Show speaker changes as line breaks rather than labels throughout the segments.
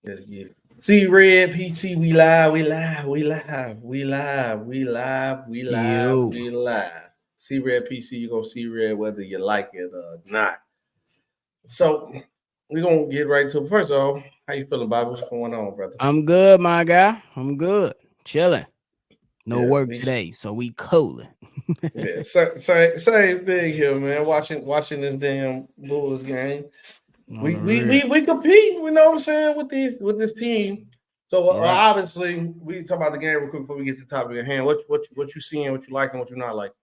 Let's get it. See Red PC,
You.
we live. See Red PC, you gonna see Red whether you like it or not. So we're gonna get right to it. First of all, how you feeling, Bob? What's going on, brother?
I'm good, my guy. I'm good. Chilling. No
Yeah,
work today, so we cooling.
yeah, same thing here, man. Watching this damn Bulls game.
On
We
the
we
real.
we we compete, you know what I'm saying, with this team. So
Right.
obviously we talk about the game real quick before we get to the topic at hand. What you seeing, what you liking, what you not liking.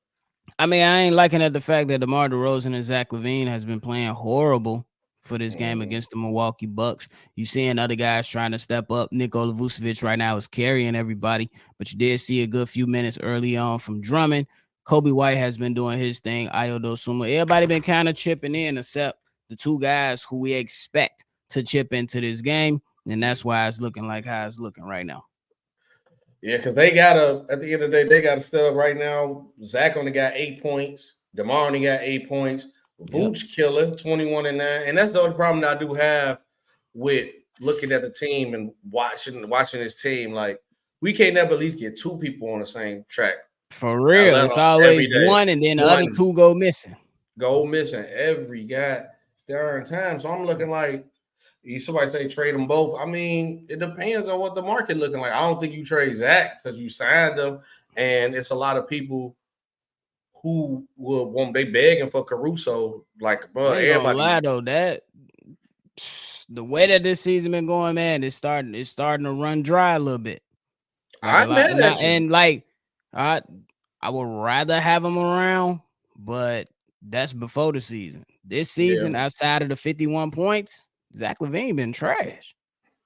I mean, I ain't liking at the fact that DeMar DeRozan and Zach LaVine has been playing horrible for this game
Mm,
against the Milwaukee Bucks. You seeing other guys trying to step up. Nikola Vucevic right now is carrying everybody, but you did see a good few minutes early on from Drummond. Kobe White has been doing his thing. Ayo Dosunmu. Everybody been kind of chipping in except the two guys who we expect to chip into this game, and that's why it's looking like how it's looking right now.
yeah, because they gotta at the end of the day, they gotta step up right now. Zach only got 8 points, DeMar only got 8 points,
Yep.
Vooch killer, 21-9. And that's the only problem that I do have with looking at the team and watching this team. Like, we can't never at least get two people on the same track.
For real, it's
Every
always
day.
one, and then the other
One
two go missing.
go missing every darn time. So I'm looking like somebody say trade them both. I mean, it depends on what the market looking like. I don't think you trade Zach because you signed them, and it's a lot of people who will want they begging for Caruso. Like, bro,
I ain't gonna
everybody.
lie though, that the way that this season been going, man, it's starting to run dry a little bit. Like a
I'm
lot,
mad
and
at you.
I I would rather have him around, but that's before the season. This
Yeah.
season, outside of the 51 points, Zach LaVine been trash.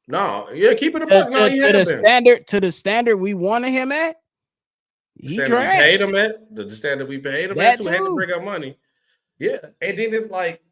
No, yeah, keep it a
To,
buck. No,
to,
he
to
have
the
been.
standard we wanted him at,
The
he
standard we paid
trash.
him at, the standard we paid him at
That
too, had to
too.
bring up money. Yeah. And then it's like,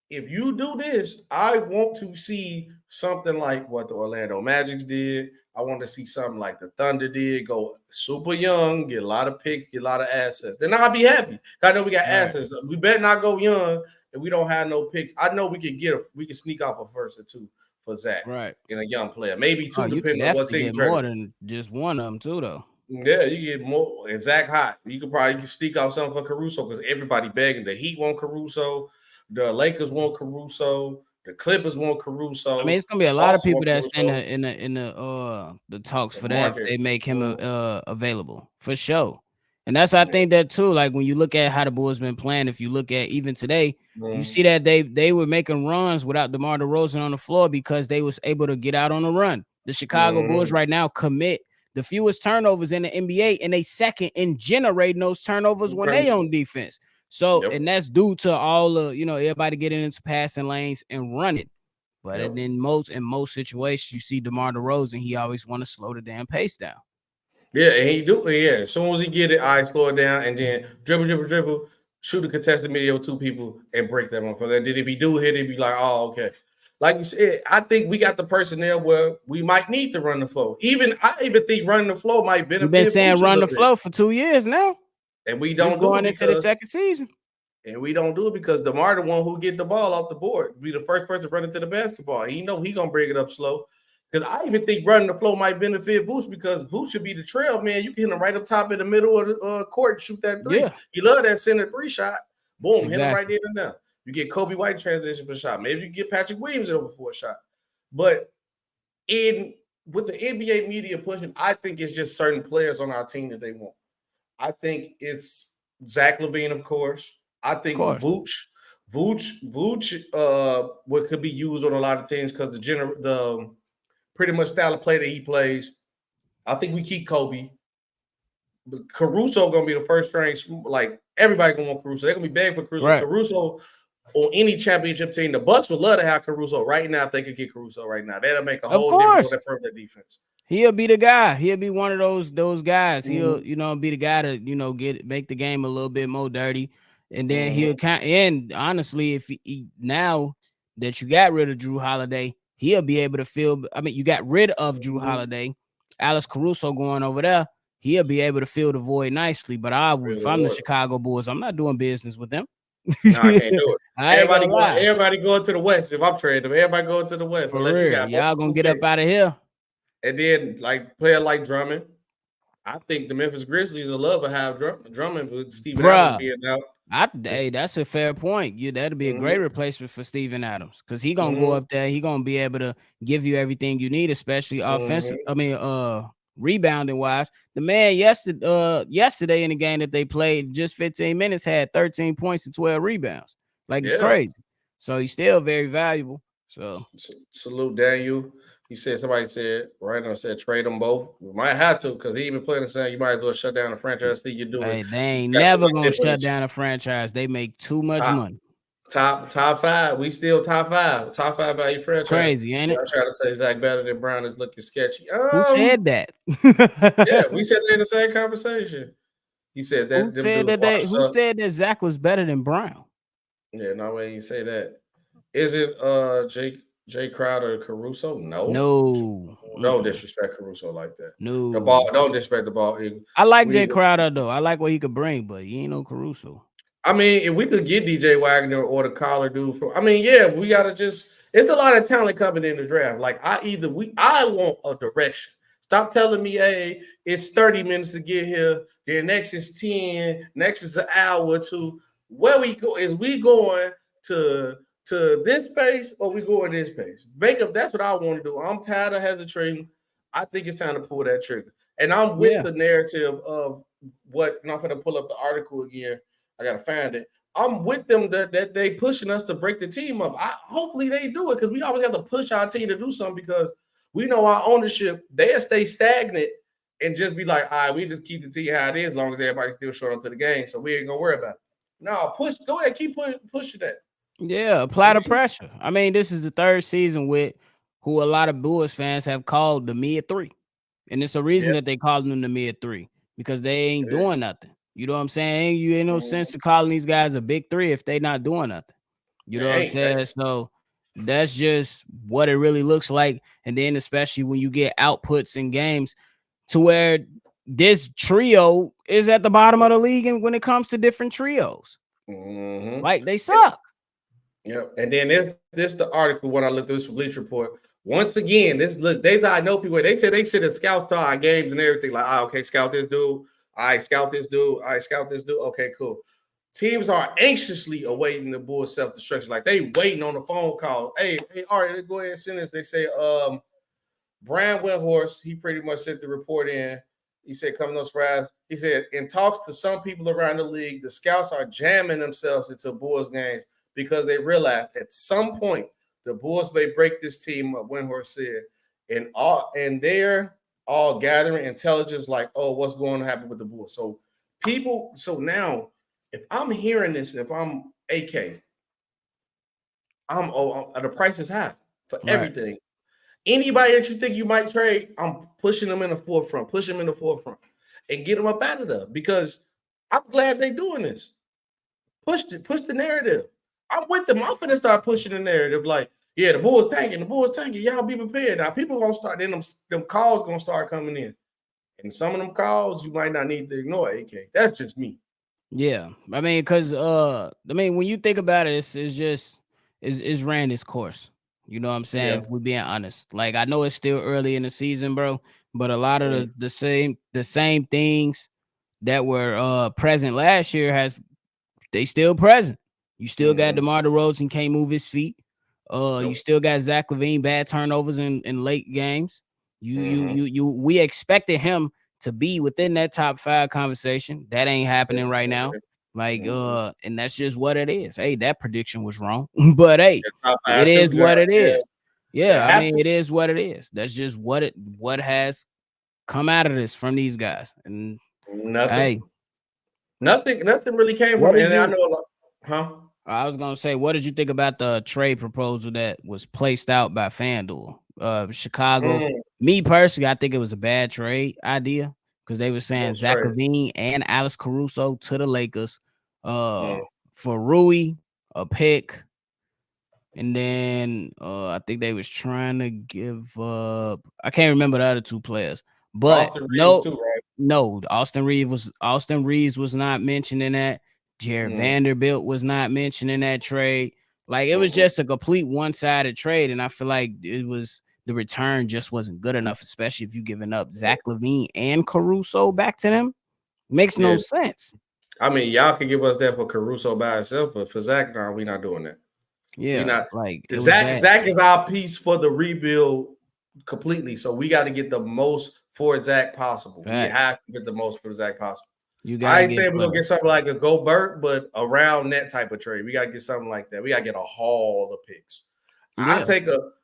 if you do this, I want to see something like what the Orlando Magics did. I want to see something like the Thunder did. Go super young, get a lot of picks, get a lot of assets. Then I'll be happy. I know we got
Right.
assets. We better not go young and we don't have no picks. I know we can sneak off a first or two for Zach
Right.
in a young player. Maybe
Oh,
two,
you can
depending on what
definitely
team
get
trade
more
him.
than just one of them too, though.
Yeah, you get more. And Zach hot. You could probably sneak off something for Caruso because everybody begging. The Heat want Caruso. The Lakers want Caruso. The Clippers want
I mean,
Caruso.
it's gonna be a lot of
Hawks
people
want
that's in
Caruso.
the talks
The
for that if
market.
they make him
Mm,
available for sure. And that's I
yeah.
think that too. Like when you look at how the Bulls been playing, if you look at even today, you
Mm,
see that they were making runs without DeMar DeRozan on the floor because they was able to get out on a run. The Chicago Bulls
mm,
right now commit the fewest turnovers in the NBA, and they second in generating those turnovers when
okay.
they on defense. So,
Yep.
and that's due to all everybody getting into passing lanes and running. But
Yep.
in most situations, you see DeMar DeRozan, he always want to slow the damn pace down.
Yeah, and he do. Yeah, as soon as he get it, I slow it down and then dribble, shoot a contested video with two people and break that one for that. Then if he do hit it, be like, oh, okay. Like you said, I think we got the personnel where we might need to run the flow. I even think running the flow might
You've been
benefit
saying
Vooch a
run the
little bit,
flow for 2 years now.
and we
It's
don't do it
going into the
because
second season.
DeMar the one who get the ball off the board, be the first person running to the basketball. He know he gonna bring it up slow. Because I even think running the flow might benefit Vooch because Vooch should be the trail man. You can hit him right up top in the middle of the court and shoot that three.
Yeah,
You love that center three shot. Boom, hit him right
exactly.
there and there. You get Kobe White transition for a shot. Maybe you get Patrick Williams over for a shot. But in with the NBA media pushing, I think it's just certain players on our team that they want. I think it's Zach LaVine, of course. I
Of
think
course.
Vooch, what could be used on a lot of teams because the pretty much style of play that he plays. I think we keep Kobe. But Caruso gonna be the first string. Like everybody gonna want Caruso. They're gonna be begging for Caruso.
Right.
Caruso on any championship team. The Bucks would love to have Caruso right now if they could get Caruso right now. That'll make a
Of
whole difference on
course.
that perimeter defense.
He'll be the guy. He'll be one of those guys. He'll,
Mm-hmm.
be the guy to, make the game a little bit more dirty. And then he'll
Mm-hmm.
kind and honestly, if now that you got rid of Drew Holiday, he'll be able to fill. I mean, you got rid of Drew
Mm-hmm.
Holiday, Alex Caruso going over there. He'll be able to fill the void nicely. But if I'm the
Really
Chicago Bulls, I'm not doing business with them.
No, I can't do it.
I ain't gonna lie.
Everybody going to the West. If I'm trading them, everybody going to the West
For
unless you
real.
got
Y'all gonna
multiple
get up
picks.
out of here.
And then like player like Drummond. I think the Memphis Grizzlies will love to have Drummond with Steven Adams being out.
Hey, that's a fair point. That'd be a great replacement for Steven Adams because he gonna go up there. He gonna be able to give you everything you need, especially offensive. Rebounding wise. The man yesterday in the game that they played, just 15 minutes, had 13 points and 12 rebounds. Like it's crazy. So he's still very valuable. So
salute Daniel. Somebody said, right now said trade them both. We might have to because he even playing the same. You might as well shut down the franchise. See you do it.
Hey, they ain't never gonna shut down a franchise. They make too much money.
Top five. We still top five. Top five value franchise.
Crazy, ain't it?
I'm trying to say Zach better than Brown is looking sketchy.
Who said that?
Yeah, we said they're in the same conversation. He said that.
Who said that Zach was better than Brown?
Yeah, no way you say that. Is it Jay Crowder Caruso? No disrespect Caruso like that.
No,
the ball. Don't disrespect the ball.
I like Jay Crowder though. I like what he could bring, but he ain't no Caruso.
I mean, if we could get DJ Wagner or the collar dude we gotta just. It's a lot of talent coming in the draft. Like I want a direction. Stop telling me, hey, it's 30 minutes to get here. Then next is 10. Next is an hour or two. Where we go? Is we going to this space or we going this space? That's what I want to do. I'm tired of hesitating. I think it's time to pull that trigger. And I'm with the narrative of what, and I'm going to pull up the article again. I got to find it. I'm with them that they pushing us to break the team up. Hopefully they do it because we always have to push our team to do something because we know our ownership, they'll stay stagnant and just be like, all right, we just keep the team how it is as long as everybody's still showing up to the game. So we ain't going to worry about it. No, go ahead, keep pushing that.
Yeah, apply the pressure. I mean, this is the third season with who a lot of Bulls fans have called the mid-3. And it's a reason that they call them the mid-3 because they ain't doing nothing. You know what I'm saying? You ain't no sense to calling these guys a big 3 if they not doing nothing. You know what I'm saying? So that's just what it really looks like. And then especially when you get outputs in games to where this trio is at the bottom of the league and when it comes to different trios. Like they suck.
Yep. And then this the article when I looked at this Bleacher Report. Once again, these I know people. They said they sit at scouts to our games and everything. Like, okay, scout this dude. Scout this dude. Scout this dude. Okay, cool. Teams are anxiously awaiting the Bulls' self-destruction. Like they waiting on the phone call. Hey, all right, let's go ahead and send this. They say, Brian Windhorst, he pretty much sent the report in. He said, come no surprise. He said, in talks to some people around the league, the scouts are jamming themselves into Bulls games because they realize at some point the Bulls may break this team up, Windhorst said. And they're all gathering intelligence like, oh, what's going to happen with the Bulls? So now, if I'm hearing this, if I'm AK, the price is high for everything. Anybody that you think you might trade, I'm pushing them in the forefront, and get them up out of there because I'm glad they're doing this. Push the narrative. I'm with them. I'm going to start pushing the narrative like, yeah, the Bulls tanking. Y'all be prepared. Now people going to start, then them calls going to start coming in. And some of them calls you might not need to ignore, AK. That's just me.
Yeah. I mean, because, when you think about it, it's ran its course. You know what I'm saying? If we're being honest. Like, I know it's still early in the season, bro, but a lot of the same things that were present last year they still present. You still got DeMar DeRozan can't move his feet. You still got Zach LaVine bad turnovers in late games. We expected him to be within that top 5 conversation. That ain't happening right now. Like, and that's just what it is. Hey, that prediction was wrong, but hey, it is what it is. Yeah, I mean, it is what it is. That's just what has come out of this from these guys. And
nothing really came from it. And I know a lot. Huh?
I was gonna say, what did you think about the trade proposal that was placed out by FanDuel? Chicago. Me personally, I think it was a bad trade idea because they were saying Zach LaVine and Alex Caruso to the Lakers for Rui, a pick, and then I think they was trying to give up. I can't remember the other 2 players, but
Austin Reeves too, right?
No, Austin Reeves was not mentioned in that. Jared Vanderbilt was not mentioned in that trade. Like, it was just a complete one-sided trade, and I feel like the return just wasn't good enough, especially if you're giving up Zach LaVine and Caruso back to them. Makes no sense.
I mean, y'all can give us that for Caruso by himself, but for Zach, no, we're not doing that.
Yeah,
not
like
Zach is our piece for the rebuild completely. So we got to get the most for Zach possible. Facts. We have to get the most for Zach possible. I ain't saying we're gonna get something like a Gobert, but around that type of trade, we gotta get something like that. We gotta get a haul of picks. Yeah.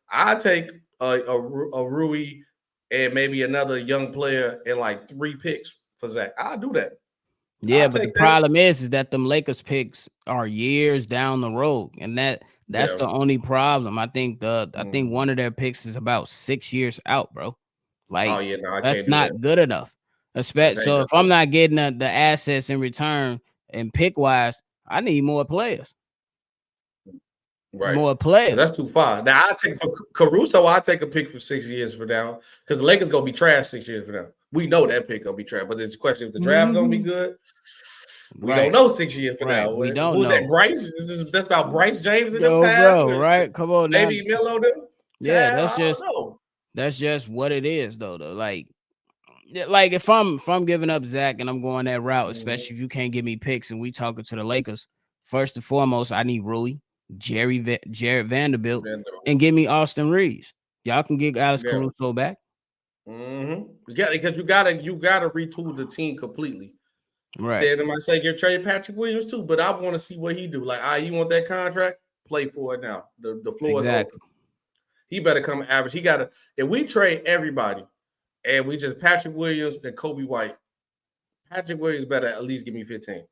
I take a Rui and maybe another young player and like 3 picks for Zach. I'll do that.
Yeah, but the problem is that them Lakers picks are years down the road, and that's the only problem. I think one of their picks is about 6 years out, bro. Like, that's not good enough. Especially so if I'm not getting the assets in return and pick wise, I need more players.
Right,
more players.
That's too far. Now I take for Caruso. I take a pick for 6 years from now because the Lakers gonna be trash 6 years from now. We know that pick gonna be trash, but there's a question if the draft gonna be good. We don't know 6 years from now.
We don't
Who's
know.
That Bryce? That's about Bryce James in the time,
bro. Right? Come on,
maybe Melo.
Yeah, that's just what it is, though. Like if I'm giving up Zach and I'm going that route, especially if you can't give me picks and we talking to the Lakers, first and foremost, I need Rui, Jared Vanderbilt, and give me Austin Reeves. Y'all can get Alex Caruso back.
Because you gotta retool the team completely.
Right.
Then I might say get trade Patrick Williams too, but I want to see what he do. Like, you want that contract? Play for it now. The floor is open. He better come average. He gotta. If we trade everybody and we just Patrick Williams and Kobe White, Patrick Williams better at least give me 15.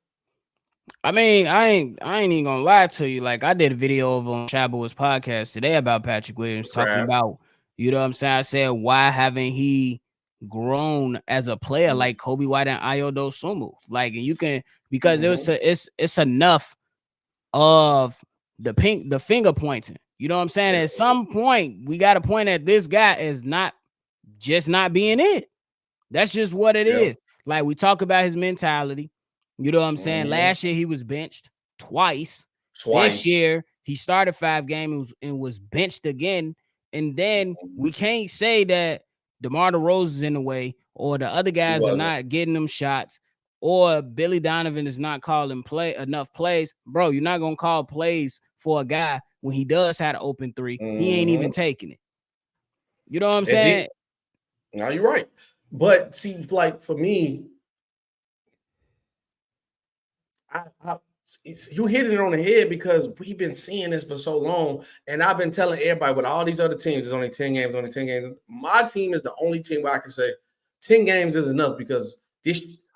I mean, I ain't even gonna lie to you. Like, I did a video over on Chabo's podcast today about Patrick Williams talking about, you know what I'm saying? I said, why haven't he grown as a player like Kobe White and Ayo Dosunmu? Like, and you can, because it's enough of the finger pointing. You know what I'm saying? At some point, we got to point at this guy as not being it. That's just what it is. Like, we talk about his mentality. You know what I'm saying? Last year he was benched twice. This year he started 5 games and was benched again. And then we can't say that DeMar DeRozan is in the way, or the other guys are not getting them shots, or Billy Donovan is not calling enough plays. Bro, you're not gonna call plays for a guy when he does have an open 3. He ain't even taking it. You know what I'm saying?
No, you're right. But see, like for me, you hit it on the head because we've been seeing this for so long, and I've been telling everybody with all these other teams, there's only 10 games. My team is the only team where I can say 10 games is enough because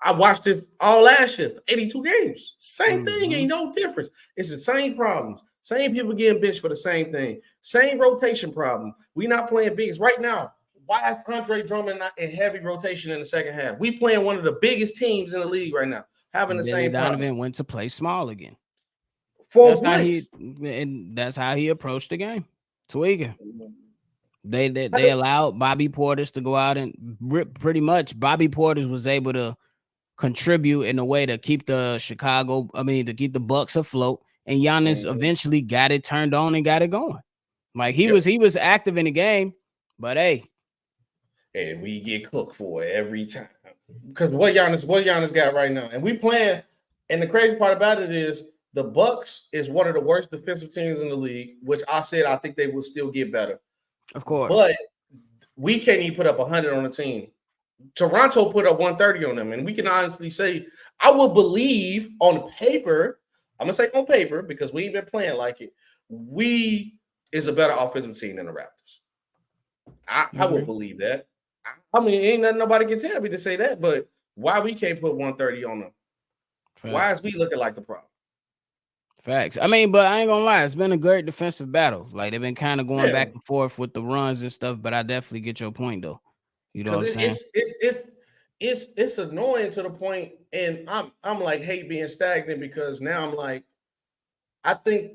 I watched this all last year, 82 games. Same thing, ain't no difference. It's the same problems. Same people getting benched for the same thing. Same rotation problem. We not playing bigs right now. Why is Andre Drummond not in heavy rotation in the second half? We playing one of the biggest teams in the league right now. Having the same
Donovan
problem.
went to play small again.
That's
how he approached the game. Tweaking. They allowed Bobby Portis to go out and pretty much Bobby Portis was able to contribute in a way to keep the Bucks afloat, and Giannis eventually got it turned on and got it going. Like he was active in the game, but hey,
and we get cooked for it every time. Because what Giannis got right now, and we playing, and the crazy part about it is the Bucks is one of the worst defensive teams in the league, which I said I think they will still get better.
Of course.
But we can't even put up 100 on the team. Toronto put up 130 on them, and we can honestly say, I will believe on paper, I'm going to say on paper because we ain't been playing like it, we is a better offensive team than the Raptors. I would believe that. I mean, ain't nothing nobody can tell me to say that, but why we can't put 130 on them? Facts. Why is we looking like the problem?
Facts. I mean, but I ain't gonna lie, it's been a great defensive battle. Like they've been kind of going back and forth with the runs and stuff, but I definitely get your point though. You know what I'm saying?
It's annoying to the point, and I'm like hate being stagnant because now I'm like, I think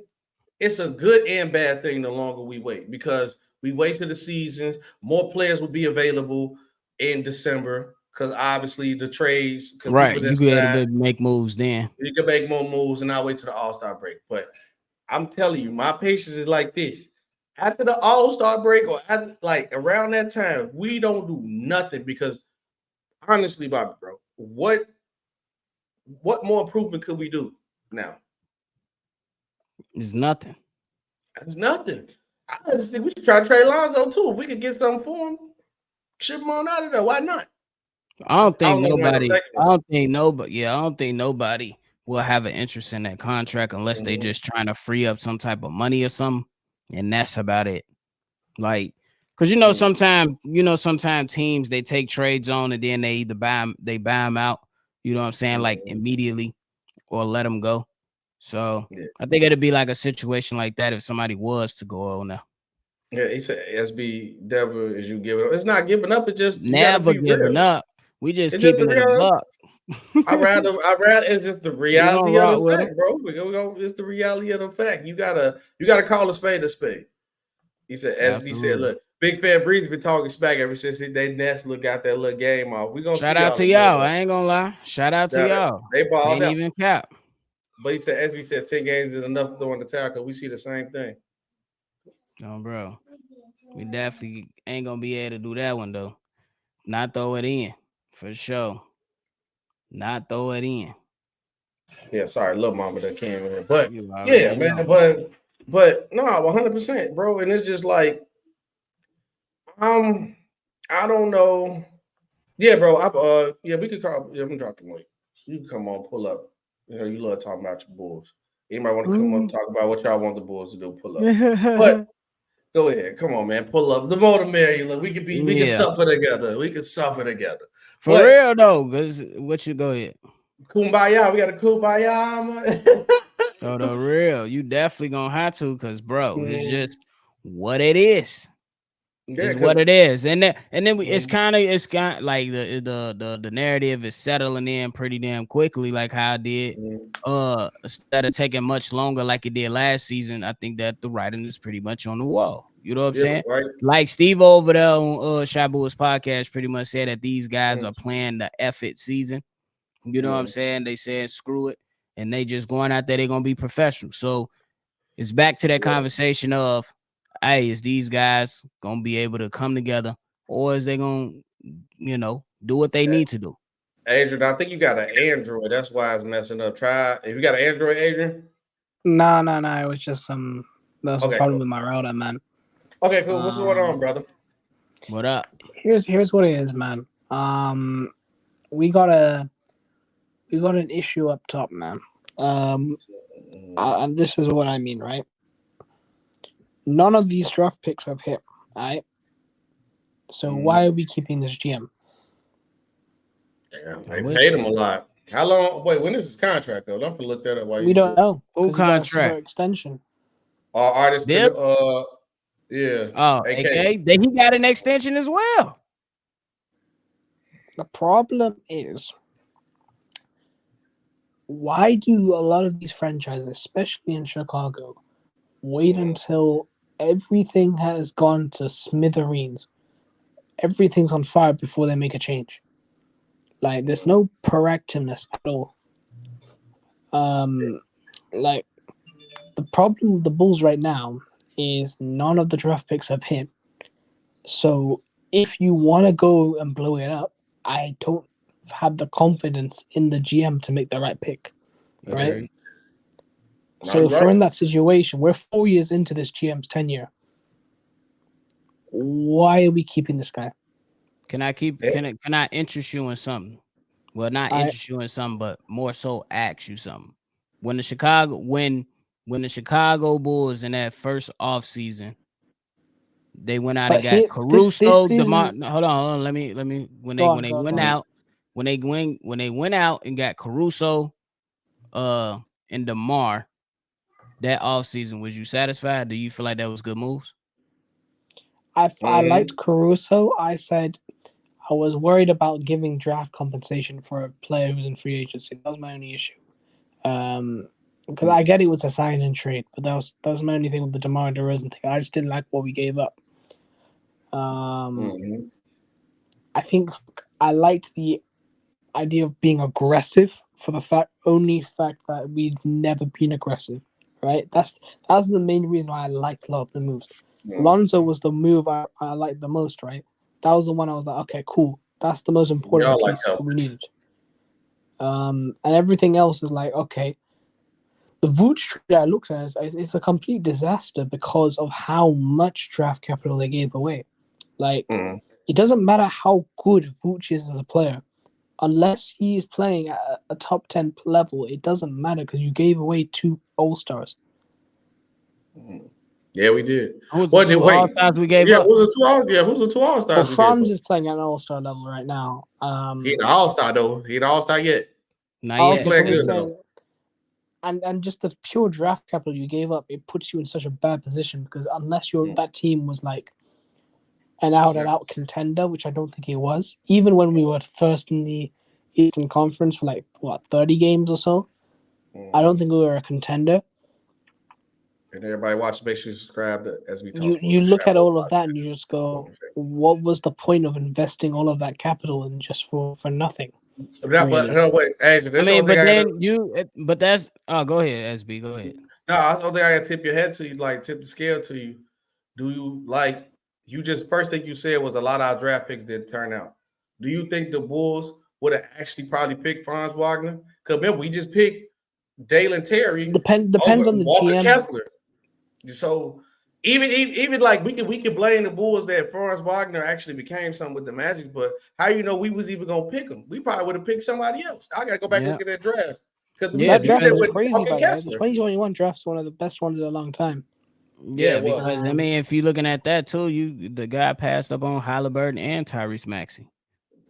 it's a good and bad thing the longer we wait because we wait till the season, more players will be available in December. because obviously the trades, because
Right.
people
You
that
be able
sign,
to make moves then.
you can make more moves and not wait till the All-Star break. But I'm telling you, my patience is like this. After the All-Star break or after, like around that time, we don't do nothing because honestly, Bobby, bro, what more improvement could we do now?
It's nothing.
There's nothing. I just think we should try to trade Lonzo too. If we could get something for him, ship him on out of there. Why not?
I don't
I
think
don't think we end up
nobody.
taking
I
him.
don't think nobody. Yeah, I don't think nobody will have an interest in that contract unless they
Mhm.
just trying to free up some type of money or something, and that's about it. Like, cause sometimes teams they take trades on and then they either buy them out. You know what I'm saying? Like
Mhm.
immediately or let them go. So
Yeah.
I think it'd be like a situation like that if somebody was to go on there.
Yeah, he said SB Devil is you give it up. It's not giving up, it's just you gotta
Never
be
giving
real.
up. We just
It's just the
keeping it a
real.
buck.
I rather it's just the
We gonna
reality of
rock
the
with them.
fact, bro. We go, it's the reality of the fact. You gotta call a spade a spade. He said, SB said,
Absolutely.
look, Big Fan Breeze been talking smack ever since they Nets got that little game off. We gonna see
Shout out
y'all
to
again,
y'all.
though.
I ain't gonna lie. Shout out to
Now,
y'all.
they balled
Can't
out.
even cap.
But he said, SB said 10 games is enough to throw in the towel because we see the same thing.
No, bro. We definitely ain't gonna be able to do that one though. Not throw it in. For sure. Not throw it in.
Yeah, sorry, little mama that came in. But
You
yeah,
already
man,
know.
but no, 100%, bro. And it's just like, I don't know. Yeah, bro. Yeah, we could call. Yeah, I'm gonna drop the link. You can come on, pull up. You love talking about your Bulls. Anybody want to come up talk about what y'all want the Bulls to do? Pull up. But go ahead, come on, man, pull up. The more the merrier. Look, we can
Yeah.
suffer together. We can suffer together.
For
But
real though, cause what you go ahead.
kumbaya, we got a kumbaya. Man.
So the real, you definitely gonna have to, cause bro, it's
Mhm.
just what it is.
Yeah,
Is what
because
it is, and then it's kind of like the narrative is settling in pretty damn quickly, like how it did. Instead of taking much longer, like it did last season, I think that the writing is pretty much on the wall. You know what I'm
yeah,
saying?
right.
Like Steve over there on Shabu's podcast, pretty much said that these guys are playing the effort season. You know what I'm saying? They said screw it, and they just going out there. They're gonna be professional. So it's back to that conversation of, hey, is these guys gonna be able to come together, or is they gonna, do what they need to do?
Adrian, I think you got an Android. That's why it's messing up. Try if you got an Android, Adrian.
No. It was just there was a
Okay,
problem
cool.
with my router, man.
Okay, cool. What's going on, brother?
What up?
Here's what it is, man. We got an issue up top, man. And this is what I mean, right? None of these draft picks have hit, right? So why are we keeping this GM?
Yeah, they paid him a lot. How long? Wait, when is his contract though? Don't look that up while
We don't know.
Who
Because he got a super
contract?
extension.
Our artist,
Dip?
yeah.
Oh,
AK.
he got an extension as well.
The problem is, why do a lot of these franchises, especially in Chicago, wait until everything has gone to smithereens, everything's on fire before they make a change? Like, there's no proactiveness at all. Like, the problem with the Bulls right now is none of the draft picks have hit. So if you want to go and blow it up, I don't have the confidence in the GM to make the right pick, right?
Okay.
So if we're in that situation, we're 4 years into this GM's tenure. Why are we keeping this guy?
Can I interest you in something? Well, not interest you in something, but more so ask you something. When the Chicago Bulls in that first offseason, they went out and got Caruso, DeMar. No, hold on. Let me when they went out and got Caruso and DeMar that offseason, was you satisfied? Do you feel like that was good moves?
I liked Caruso. I said I was worried about giving draft compensation for a player who's in free agency. That was my only issue. Because I get it was a sign and trade, but that was my only thing with the DeMar and DeRozan thing. I just didn't like what we gave up. I think I liked the idea of being aggressive for the fact that we've never been aggressive, right? That's the main reason why I liked a lot of the moves. Lonzo was the move I liked the most, right? That was the one I was like, okay, cool. That's the most important piece that we needed. And everything else is like, okay. The Vooch trade I looked at it's a complete disaster because of how much draft capital they gave away. Like, it doesn't matter how good Vooch is as a player. Unless he is playing at a top 10 level, it doesn't matter because you gave away 2 All-Stars.
Yeah, we did.
Who's the 2 All-Stars we gave up?
Who's the 2 All-Stars?
Well, Franz is playing at an All-Star level right now.
He an All-Star, though. He an All-Star yet.
Not yet.
Playing good, though.
And just the pure draft capital you gave up, it puts you in such a bad position because unless that team was like an out-and-out contender, which I don't think it was, even when we were first in the Eastern Conference for 30 games or so, I don't think we were a contender.
And everybody watch, make sure you subscribe as we talk.
You look at all of that and you just go, what was the point of investing all of that capital in just for nothing?
Wait,
Andrew, but that's go ahead, SB, go ahead.
No, I don't think I gotta tip your head to you, tip the scale to you. Do you first thing you said was a lot of our draft picks didn't turn out. Do you think the Bulls would have actually probably picked Franz Wagner? Because remember, we just picked Dalen Terry.
Depends on the
Walker
GM.
Kessler. So even we could blame the Bulls that Franz Wagner actually became something with the Magic, but how we was even gonna pick him? We probably would have picked somebody else. I gotta go back and look at that draft.
That draft was crazy, by the way. The 2021 draft's one of the best ones in a long time.
Yeah, because if you're looking at that too, the guy passed up on Halliburton and Tyrese Maxey.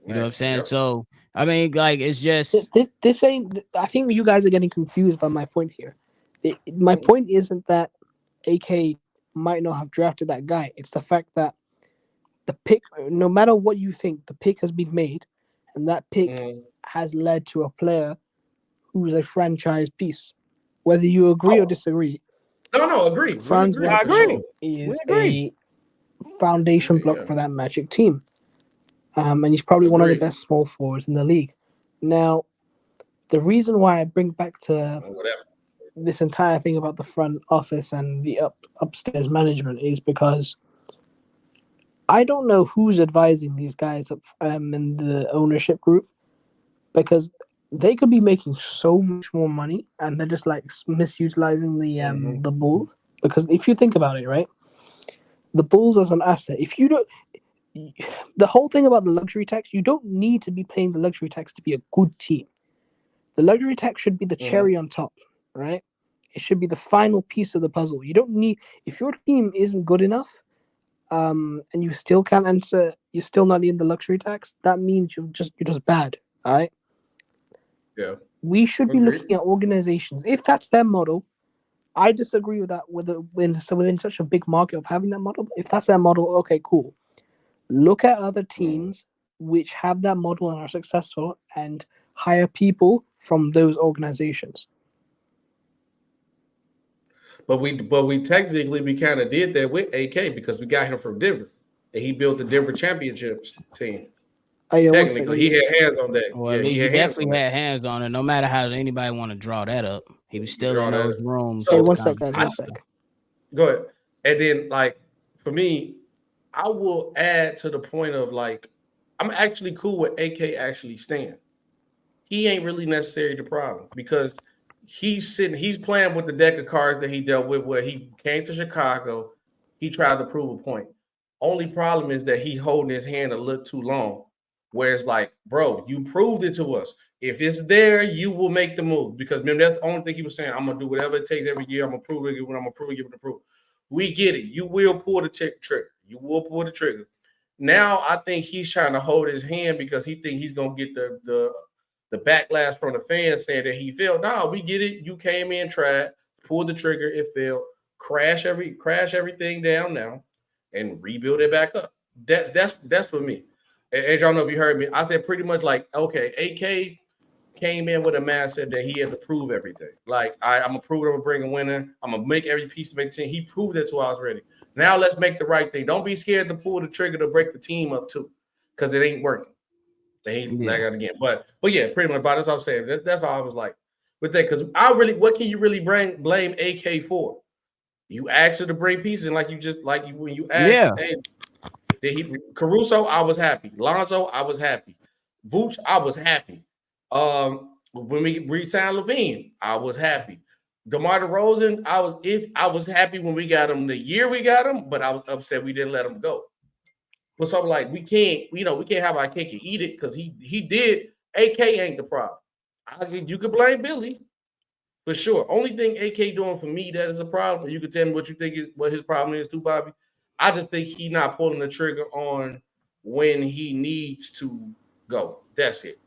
You know what I'm saying? Yep. So it's just
this ain't. I think you guys are getting confused by my point here. My point isn't that AK might not have drafted that guy. It's the fact that the pick, no matter what you think, the pick has been made, and that pick has led to a player who's a franchise piece. Whether you agree or disagree.
No, agree.
Franz Wagner is a foundation block for that Magic team. And he's probably one of the best small forwards in the league. Now, the reason why I bring back to this entire thing about the front office and the upstairs management is because I don't know who's advising these guys in the ownership group, because they could be making so much more money and they're just misutilizing the Bulls. Because if you think about it, right, the Bulls as an asset, the whole thing about the luxury tax, you don't need to be paying the luxury tax to be a good team. The luxury tax should be the cherry on top, right? It should be the final piece of the puzzle. You don't need, if your team isn't good enough, and you still can't enter, you're still not in the luxury tax, that means you're just bad, all right?
Yeah.
We should be looking at organizations. If that's their model, I disagree with that within such a big market of having that model. If that's their model, okay, cool. Look at other teams which have that model and are successful and hire people from those organizations.
But we technically kind of did that with AK because we got him from Denver and he built the Denver Championships team. Technically, he had hands on that.
Well, he definitely had hands on it. No matter how anybody want to draw that up, he was still in those rooms.
So, one sec.
Go ahead. And then, for me, I will add to the point of I'm actually cool with AK actually staying. He ain't really necessarily the problem because he's playing with the deck of cards that he dealt with where he came to Chicago. He tried to prove a point. Only problem is that he holding his hand a little too long. Where it's bro, you proved it to us. If it's there, you will make the move. Because remember, that's the only thing he was saying. I'm going to do whatever it takes every year. I'm going to prove it. When I'm going to prove it, give it to prove. We get it. You will pull the trigger. You will pull the trigger. Now, I think he's trying to hold his hand because he thinks he's going to get the backlash from the fans saying that he failed. No, we get it. You came in, tried, pulled the trigger. It failed. Crash everything down now and rebuild it back up. That's for me. And I don't know if you heard me. I said pretty much okay, AK came in with a mindset that he had to prove everything. I'm going to prove it. I'm going to bring a winner. I'm going to make every piece to make the team. He proved it to us already. Now let's make the right thing. Don't be scared to pull the trigger to break the team up too, because it ain't working. They ain't lag out again. But yeah, pretty much. But that's what I'm saying. That's all I was like with that. Because what can you really blame AK for? You asked her to bring pieces, and when you asked, hey, Caruso, I was happy. Lonzo, I was happy. Vooch, I was happy. When we re-signed LaVine, I was happy. DeMar DeRozan, I was happy when we got him the year we got him, but I was upset we didn't let him go. But so I'm like, we can't have our cake and eat it because he did. AK ain't the problem. You could blame Billy for sure. Only thing AK doing for me that is a problem. You can tell me what you think is what his problem is too, Bobby. I just think he not pulling the trigger on when he needs to go. That's it.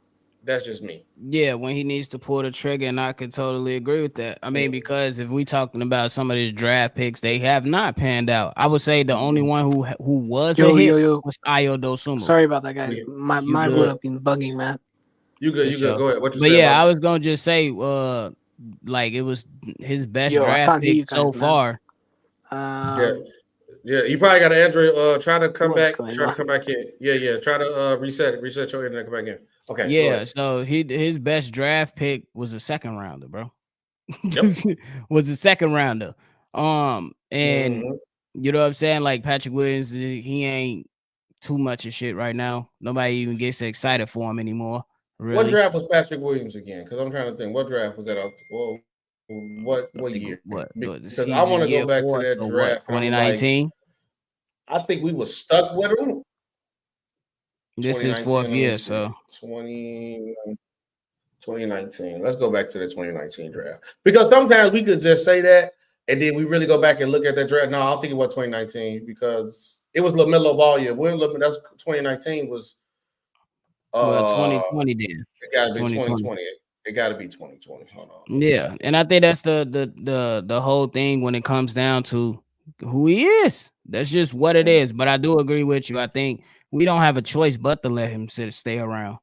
That's just me.
Yeah, when he needs to pull the trigger, and I could totally agree with that. I mean, because if we talking about some of these draft picks, they have not panned out. I would say the only one who was a hit was Ayo Dosunmu.
Sorry about that, guys. My mind would have been bugging, man.
You good? You good? Go ahead. What you
but
say?
Yeah, I was gonna just say, like it was his best draft pick so far.
Yeah, you probably got an Android. Try to come back. Try to come back in. Yeah. Try to reset your internet. Come back in. Okay.
Yeah. So his best draft pick was a second rounder, bro. Yep. Was a second rounder. And you know what I'm saying? Like Patrick Williams, he ain't too much of shit right now. Nobody even gets excited for him anymore. Really.
What draft was Patrick Williams again? Because I'm trying to think. What draft was that? Well, what year? Because I want to go back to that draft.
2019.
I think we were stuck with him.
This is fourth year, so
2019. Let's go back to the 2019 draft. Because sometimes we could just say that, and then we really go back and look at that draft. No, I don't think it was 2019 because it was LaMelo Ball year. That's 2019 was
2020 then.
It got to be 2020. It got to be 2020. Hold on.
Yeah, and I think that's the whole thing when it comes down to who he is. That's just what it is. But I do agree with you. I think we don't have a choice but to let him stay around.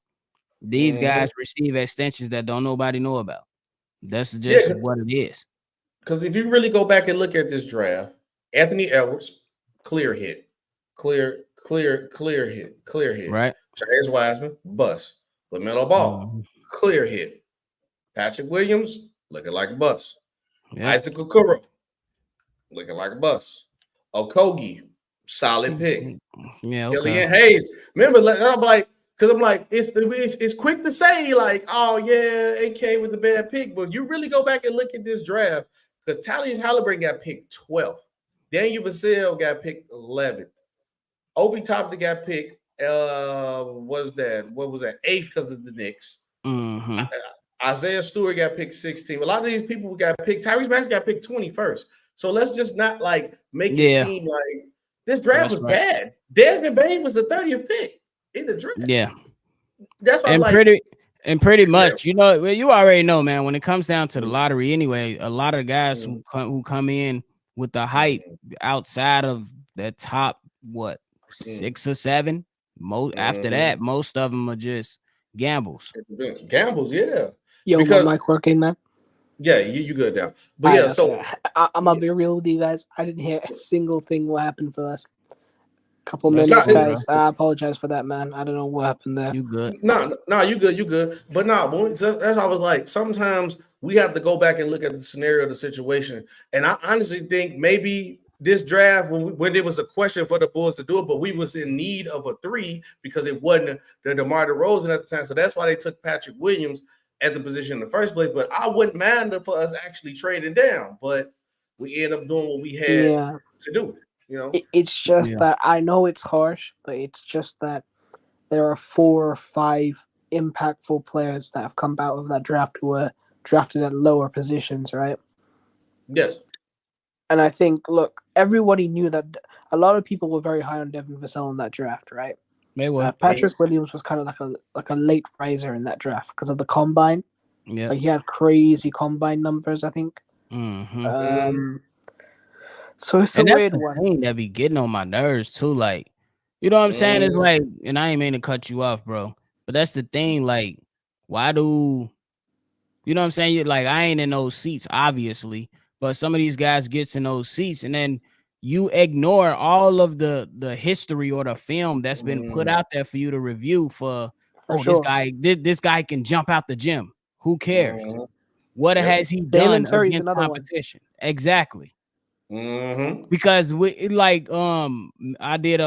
These guys receive extensions that don't nobody know about. That's just what it is.
Because if you really go back and look at this draft, Anthony Edwards, clear hit. Clear hit.
Right.
James Wiseman, bust. LaMelo Ball, clear hit. Patrick Williams, looking like a bust. Isaac Okoro, looking like a bust. Okogie, solid pick.
Yeah,
Killian Hayes. Remember, I'm like, it's quick to say, like, oh yeah, AK was the bad pick, but you really go back and look at this draft because Tyrese Halliburton got picked 12th. Daniel Vassell got picked 11th. Obi Toppin got picked. What was that? 8th because of the Knicks. Isaiah Stewart got picked 16th. A lot of these people got picked. Tyrese Maxey got picked 21st. So let's just not like make it seem like this draft was bad. Desmond Bane was the 30th pick in the draft.
Yeah,
that's why
pretty much. You know, you already know, man. When it comes down to the lottery, anyway, a lot of guys who come in with the hype outside of the top 6 or 7. After that, most of them are just gambles.
Yeah.
Yo, because my mic working, man.
Yeah, you good now. But so
I'm gonna be real with you guys. I didn't hear a single thing what happened for the last couple minutes, guys. I apologize for that, man. I don't know what happened there.
You good?
No, you good. But that's why I was like, sometimes we have to go back and look at the scenario, the situation. And I honestly think maybe this draft, when there was a question for the Bulls to do it, but we was in need of a 3 because it wasn't the DeMar DeRozan at the time. So that's why they took Patrick Williams at the position in the first place. But I wouldn't mind for us actually trading down. But we end up doing what we had to do. You know,
it's just that I know it's harsh, but it's just that there are 4 or 5 impactful players that have come out of that draft who were drafted at lower positions, right?
Yes.
And I think, look, everybody knew that a lot of people were very high on Devin Vassell in that draft, right?
They were.
Patrick Williams was kind of like a late riser in that draft because of the combine.
Yeah,
like he had crazy combine numbers, I think. So it's a weird one.
Thing that be getting on my nerves too. Like, you know what I'm saying? It's like, and I ain't mean to cut you off, bro, but that's the thing. Like, why do you know what I'm saying? Like, I ain't in those seats, obviously, but some of these guys gets in those seats, and then you ignore all of the history or the film that's been put out there for you to review for this guy can jump out the gym. Who cares?
Mm-hmm.
What has he done
Terry's
against competition? One. Exactly.
Mm-hmm.
Because I did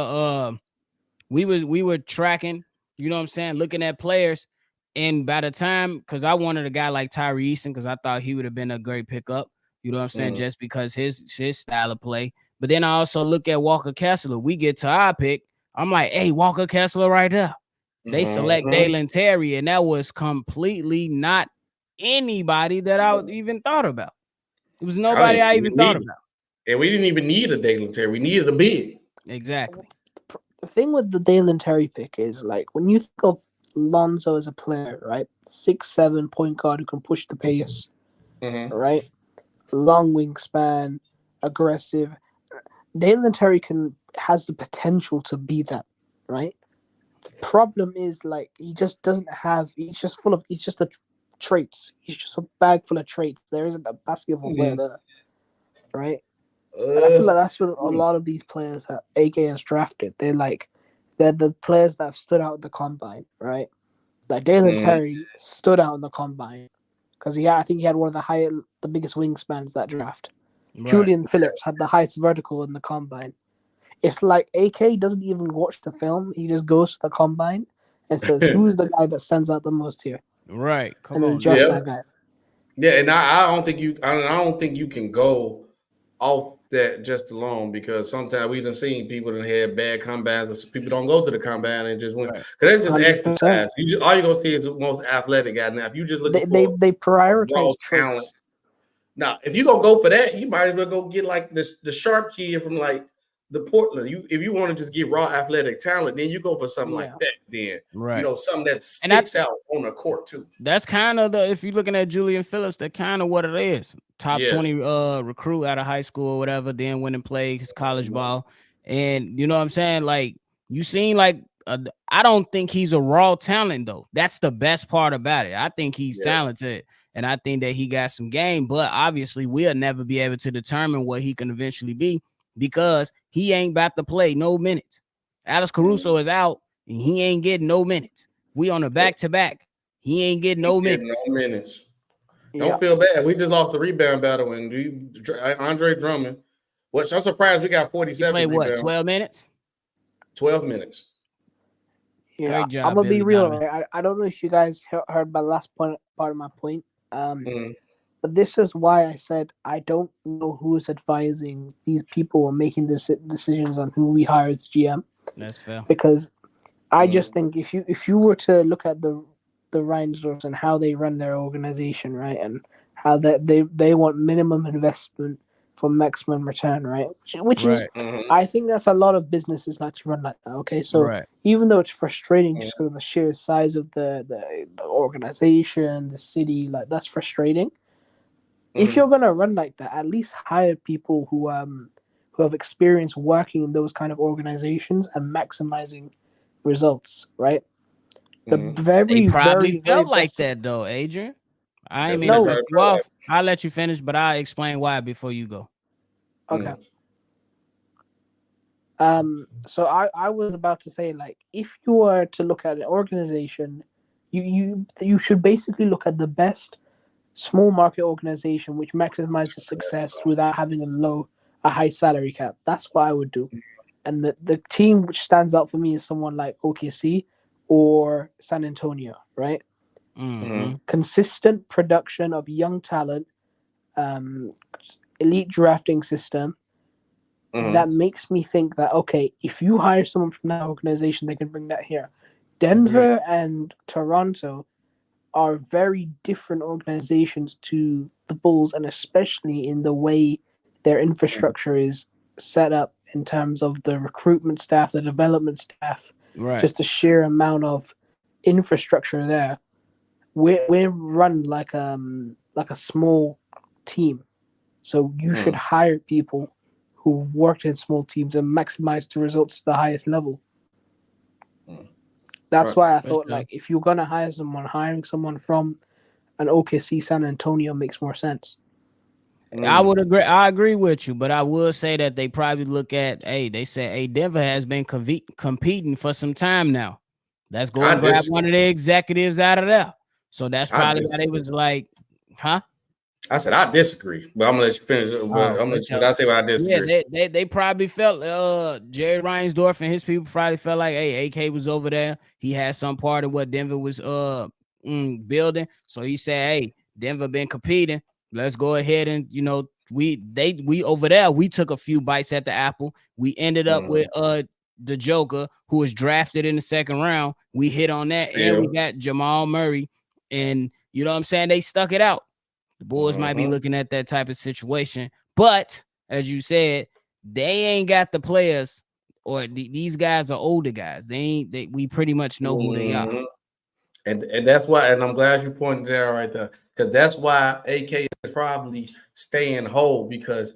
we were tracking, you know what I'm saying, looking at players, and by the time, because I wanted a guy like Tyree Eason, because I thought he would have been a great pickup, you know what I'm saying, just because his style of play. But then I also look at Walker Kessler. We get to our pick, I'm like, hey, Walker Kessler right there. They select Dalen Terry, and that was completely not anybody that I even thought about. It was nobody I even thought about.
And we didn't even need a Dalen Terry. We needed a big.
Exactly.
The thing with the Dalen Terry pick is, like, when you think of Lonzo as a player, right? 6'7" point guard who can push the pace, right? Long wingspan, aggressive. Dalen Terry has the potential to be that, right? The problem is, like, he just doesn't have. He's just a traits. He's just a bag full of traits. There isn't a basketball player there, right? And I feel like that's what a lot of these players that AK has drafted. They're the players that have stood out in the combine, right? Like Dalen Terry stood out in the combine because I think he had one of the biggest wingspans that draft. Right. Julian Phillips had the highest vertical in the combine. It's like AK doesn't even watch the film; he just goes to the combine and says, "Who's the guy that stands out the most here?"
Right.
Come on, just that guy.
Yeah, and I don't think you can go off that just alone, because sometimes we've seen people that had bad combines. People don't go to the combine and just win because they're just 100%. Exercise. All you're gonna see is the most athletic guy. Now, if you just look at
they prioritize
talent. Now, if you gonna go for that, you might as well go get like the sharp kid from like the Portland. If you want to just get raw athletic talent, then you go for something like that. Then something that sticks out on the court too.
That's kind of if you're looking at Julian Phillips, that's kind of what it is. Top 20 recruit out of high school or whatever, then went and played his college ball. And you know what I'm saying? Like, you seen like I don't think he's a raw talent though. That's the best part about it. I think he's talented. And I think that he got some game, but obviously we'll never be able to determine what he can eventually be because he ain't about to play no minutes. Alex Caruso is out and he ain't getting no minutes. We on a back-to-back. He ain't getting no minutes.
Don't feel bad. We just lost the rebound battle and Andre Drummond, which I'm surprised we got 47
played
rebounds.
12 minutes?
12 minutes.
Yeah, I'm going to be real. Right? I don't know if you guys heard my last part of my point. But this is why I said I don't know who's advising these people or making decisions on who we hire as GM.
That's fair.
Because I just think if you were to look at the Reinsdorfs and how they run their organization, right, and how they want minimum investment for maximum return, right, which is I think that's a lot of businesses like to run like that. Okay, so even though it's frustrating just because of the sheer size of the organization, the city, like that's frustrating. If you're gonna run like that, at least hire people who have experience working in those kind of organizations and maximizing results, right? The
they probably
very
felt like that though, Adrian. I ain't mean to cut you off. I'll let you finish, but I'll explain why before you go.
Okay. So I was about to say, like, if you were to look at an organization, you should basically look at the best small market organization which maximizes success without having a high salary cap. That's what I would do. And the team which stands out for me is someone like OKC or San Antonio, right? Consistent production of young talent, elite drafting system. That makes me think that, okay, if you hire someone from that organization, they can bring that here. Denver and Toronto are very different organizations to the Bulls, and especially in the way their infrastructure is set up in terms of the recruitment staff, the development staff, just the sheer amount of infrastructure there. We're run like a small team, so you should hire people who've worked in small teams and maximize the results to the highest level. That's why I thought, like, if you're gonna hire someone, hiring someone from an OKC San Antonio makes more sense.
I would agree. I agree with you, but I will say that they probably look at, they say, Denver has been competing for some time now. Let's go and grab one of the executives out of there. So that's probably why they was like, huh?
I said I disagree, but I'm gonna let you finish. I'll tell you why I disagree.
Yeah, they probably felt Jerry Reinsdorf and his people probably felt like, hey, AK was over there. He had some part of what Denver was building. So he said, hey, Denver been competing. Let's go ahead and we over there. We took a few bites at the apple. We ended up with the Joker, who was drafted in the second round. We hit on that, and we got Jamal Murray, and you know what I'm saying. They stuck it out. The Bulls might be looking at that type of situation, but as you said, they ain't got the players, or these guys are older guys. We pretty much know who they are,
and that's why. And I'm glad you pointed that out right there, because that's why AK is probably staying whole, because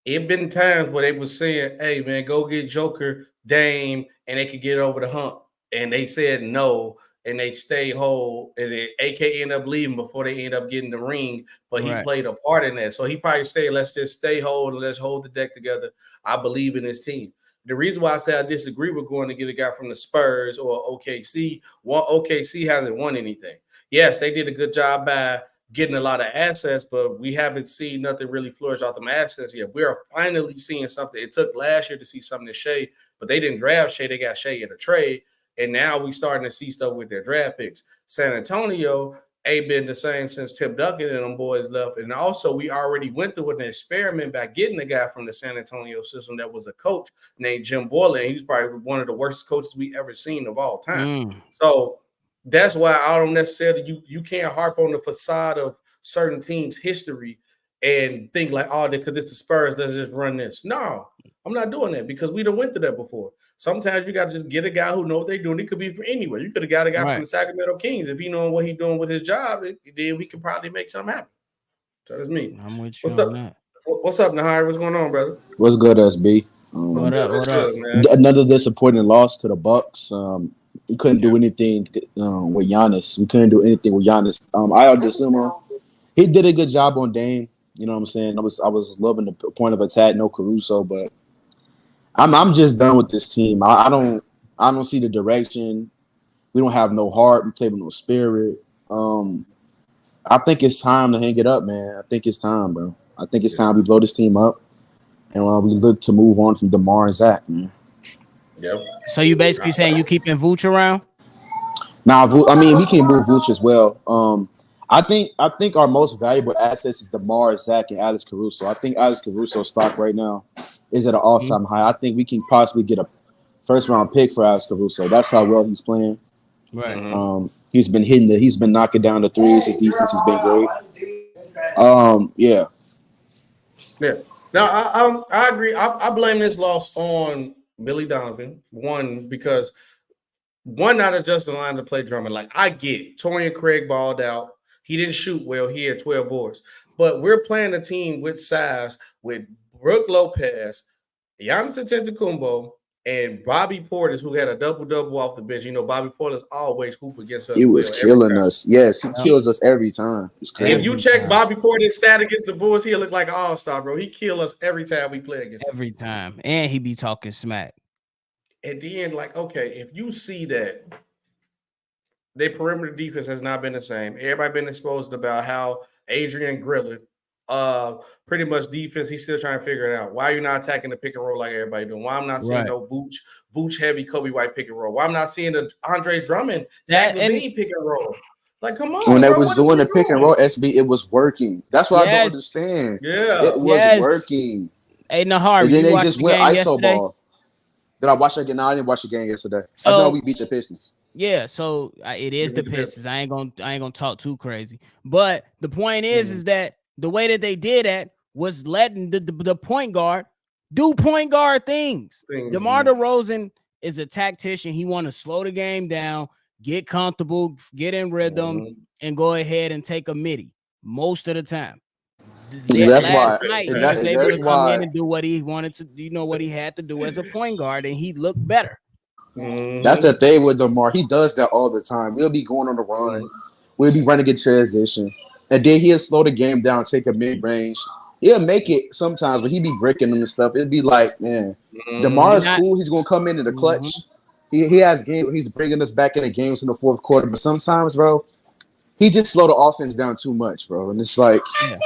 it been times where they was saying, "Hey man, go get Joker, Dame, and they could get over the hump," and they said no. And they stay whole, and then AK end up leaving before they end up getting the ring, but he played a part in that. So he probably said, let's just stay whole and let's hold the deck together. I believe in this team. The reason why I say I disagree with going to get a guy from the Spurs or OKC, OKC hasn't won anything. Yes, they did a good job by getting a lot of assets, but we haven't seen nothing really flourish off them assets yet. We are finally seeing something. It took last year to see something to Shea, but they didn't draft Shea. They got Shea in a trade. And now we starting to see stuff with their draft picks. San Antonio ain't been the same since Tim Duncan and them boys left. And also, we already went through an experiment by getting a guy from the San Antonio system that was a coach named Jim Boylan. And he's probably one of the worst coaches we ever seen of all time. So that's why I don't necessarily you can't harp on the facade of certain teams' history and think like, oh, because it's the Spurs, let's just run this. No, I'm not doing that, because we done went through that before. Sometimes you got to just get a guy who knows what they're doing. It could be from anywhere. You could have got a guy from the Sacramento Kings. If he knows what he's doing with his job, then we can probably make something happen. So that's me.
I'm with you on that.
What's up, Nahari? What's going on, brother?
What's good, SB?
What up?
Man? Another disappointing loss to the Bucks. We couldn't do anything with Giannis. We couldn't do anything with Giannis. Ayo Dosunmu, he did a good job on Dame. You know what I'm saying? I was loving the point of attack, no Caruso, but I'm just done with this team. I don't see the direction. We don't have no heart. We play with no spirit. I think it's time to hang it up, man. I think it's time, bro. I think it's time we blow this team up, and we look to move on from DeMar and Zach, man.
Yep.
So you basically saying you keeping Vooch around?
Nah, I mean we can move Vooch as well. I think our most valuable assets is DeMar, Zach, and Alex Caruso. I think Alex Caruso's stock right now is at an all-time high. I think we can possibly get a first-round pick for Alex Caruso. That's how well he's playing.
Right.
He's been he's been knocking down the threes. His defense has been great. Yeah.
Now I agree. I blame this loss on Billy Donovan. Because not adjusting the line to play Drummond. Like, I get Torian Craig balled out. He didn't shoot well. He had 12 boards. But we're playing a team with size, with Brook Lopez, Giannis Antetokounmpo, and Bobby Portis, who had a double-double off the bench. You know, Bobby Portis always hoop against us.
He was killing us. Yes, he kills us every time. It's crazy.
If you check Bobby Portis' stat against the Bulls, he'll look like an all-star, bro. He kills us every time we play against him.
Every time. And he be talking smack.
At the end, like, okay, if you see that their perimeter defense has not been the same. Everybody been exposed about how Adrian Grillard, pretty much defense, he's still trying to figure it out. Why are you not attacking the pick and roll like everybody doing? Why I'm not seeing no Vooch heavy Kobe White pick and roll? Why I'm not seeing the Andre Drummond Zach LaVine pick and roll? Like, come on.
When they was doing the pick and roll, SB, it was working. That's what I don't understand.
Yeah,
it was working.
Hey, Nahar,
and then they just went ISO ball. Did I watch that game? No, I didn't watch the game yesterday. I know we beat the Pistons.
Yeah, so it is the Pistons. I ain't gonna talk too crazy. But the point is that the way that they did that was letting the point guard do point guard things. DeMar DeRozan is a tactician. He want to slow the game down, get comfortable, get in rhythm, and go ahead and take a midi most of the time.
That's why.
He was able to come in and do what he wanted to. You know what he had to do as a point guard, and he looked better.
That's the thing with DeMar. He does that all the time. We'll be going on the run. We'll be running a transition. And then he'll slow the game down, take a mid-range. He'll make it sometimes, but he be breaking them and stuff. It'd be like, man, DeMar is cool. He's going to come in the clutch. He has games. He's bringing us back in the games in the fourth quarter, but sometimes, bro, he just slowed the offense down too much, bro. And it's like,
Yeah.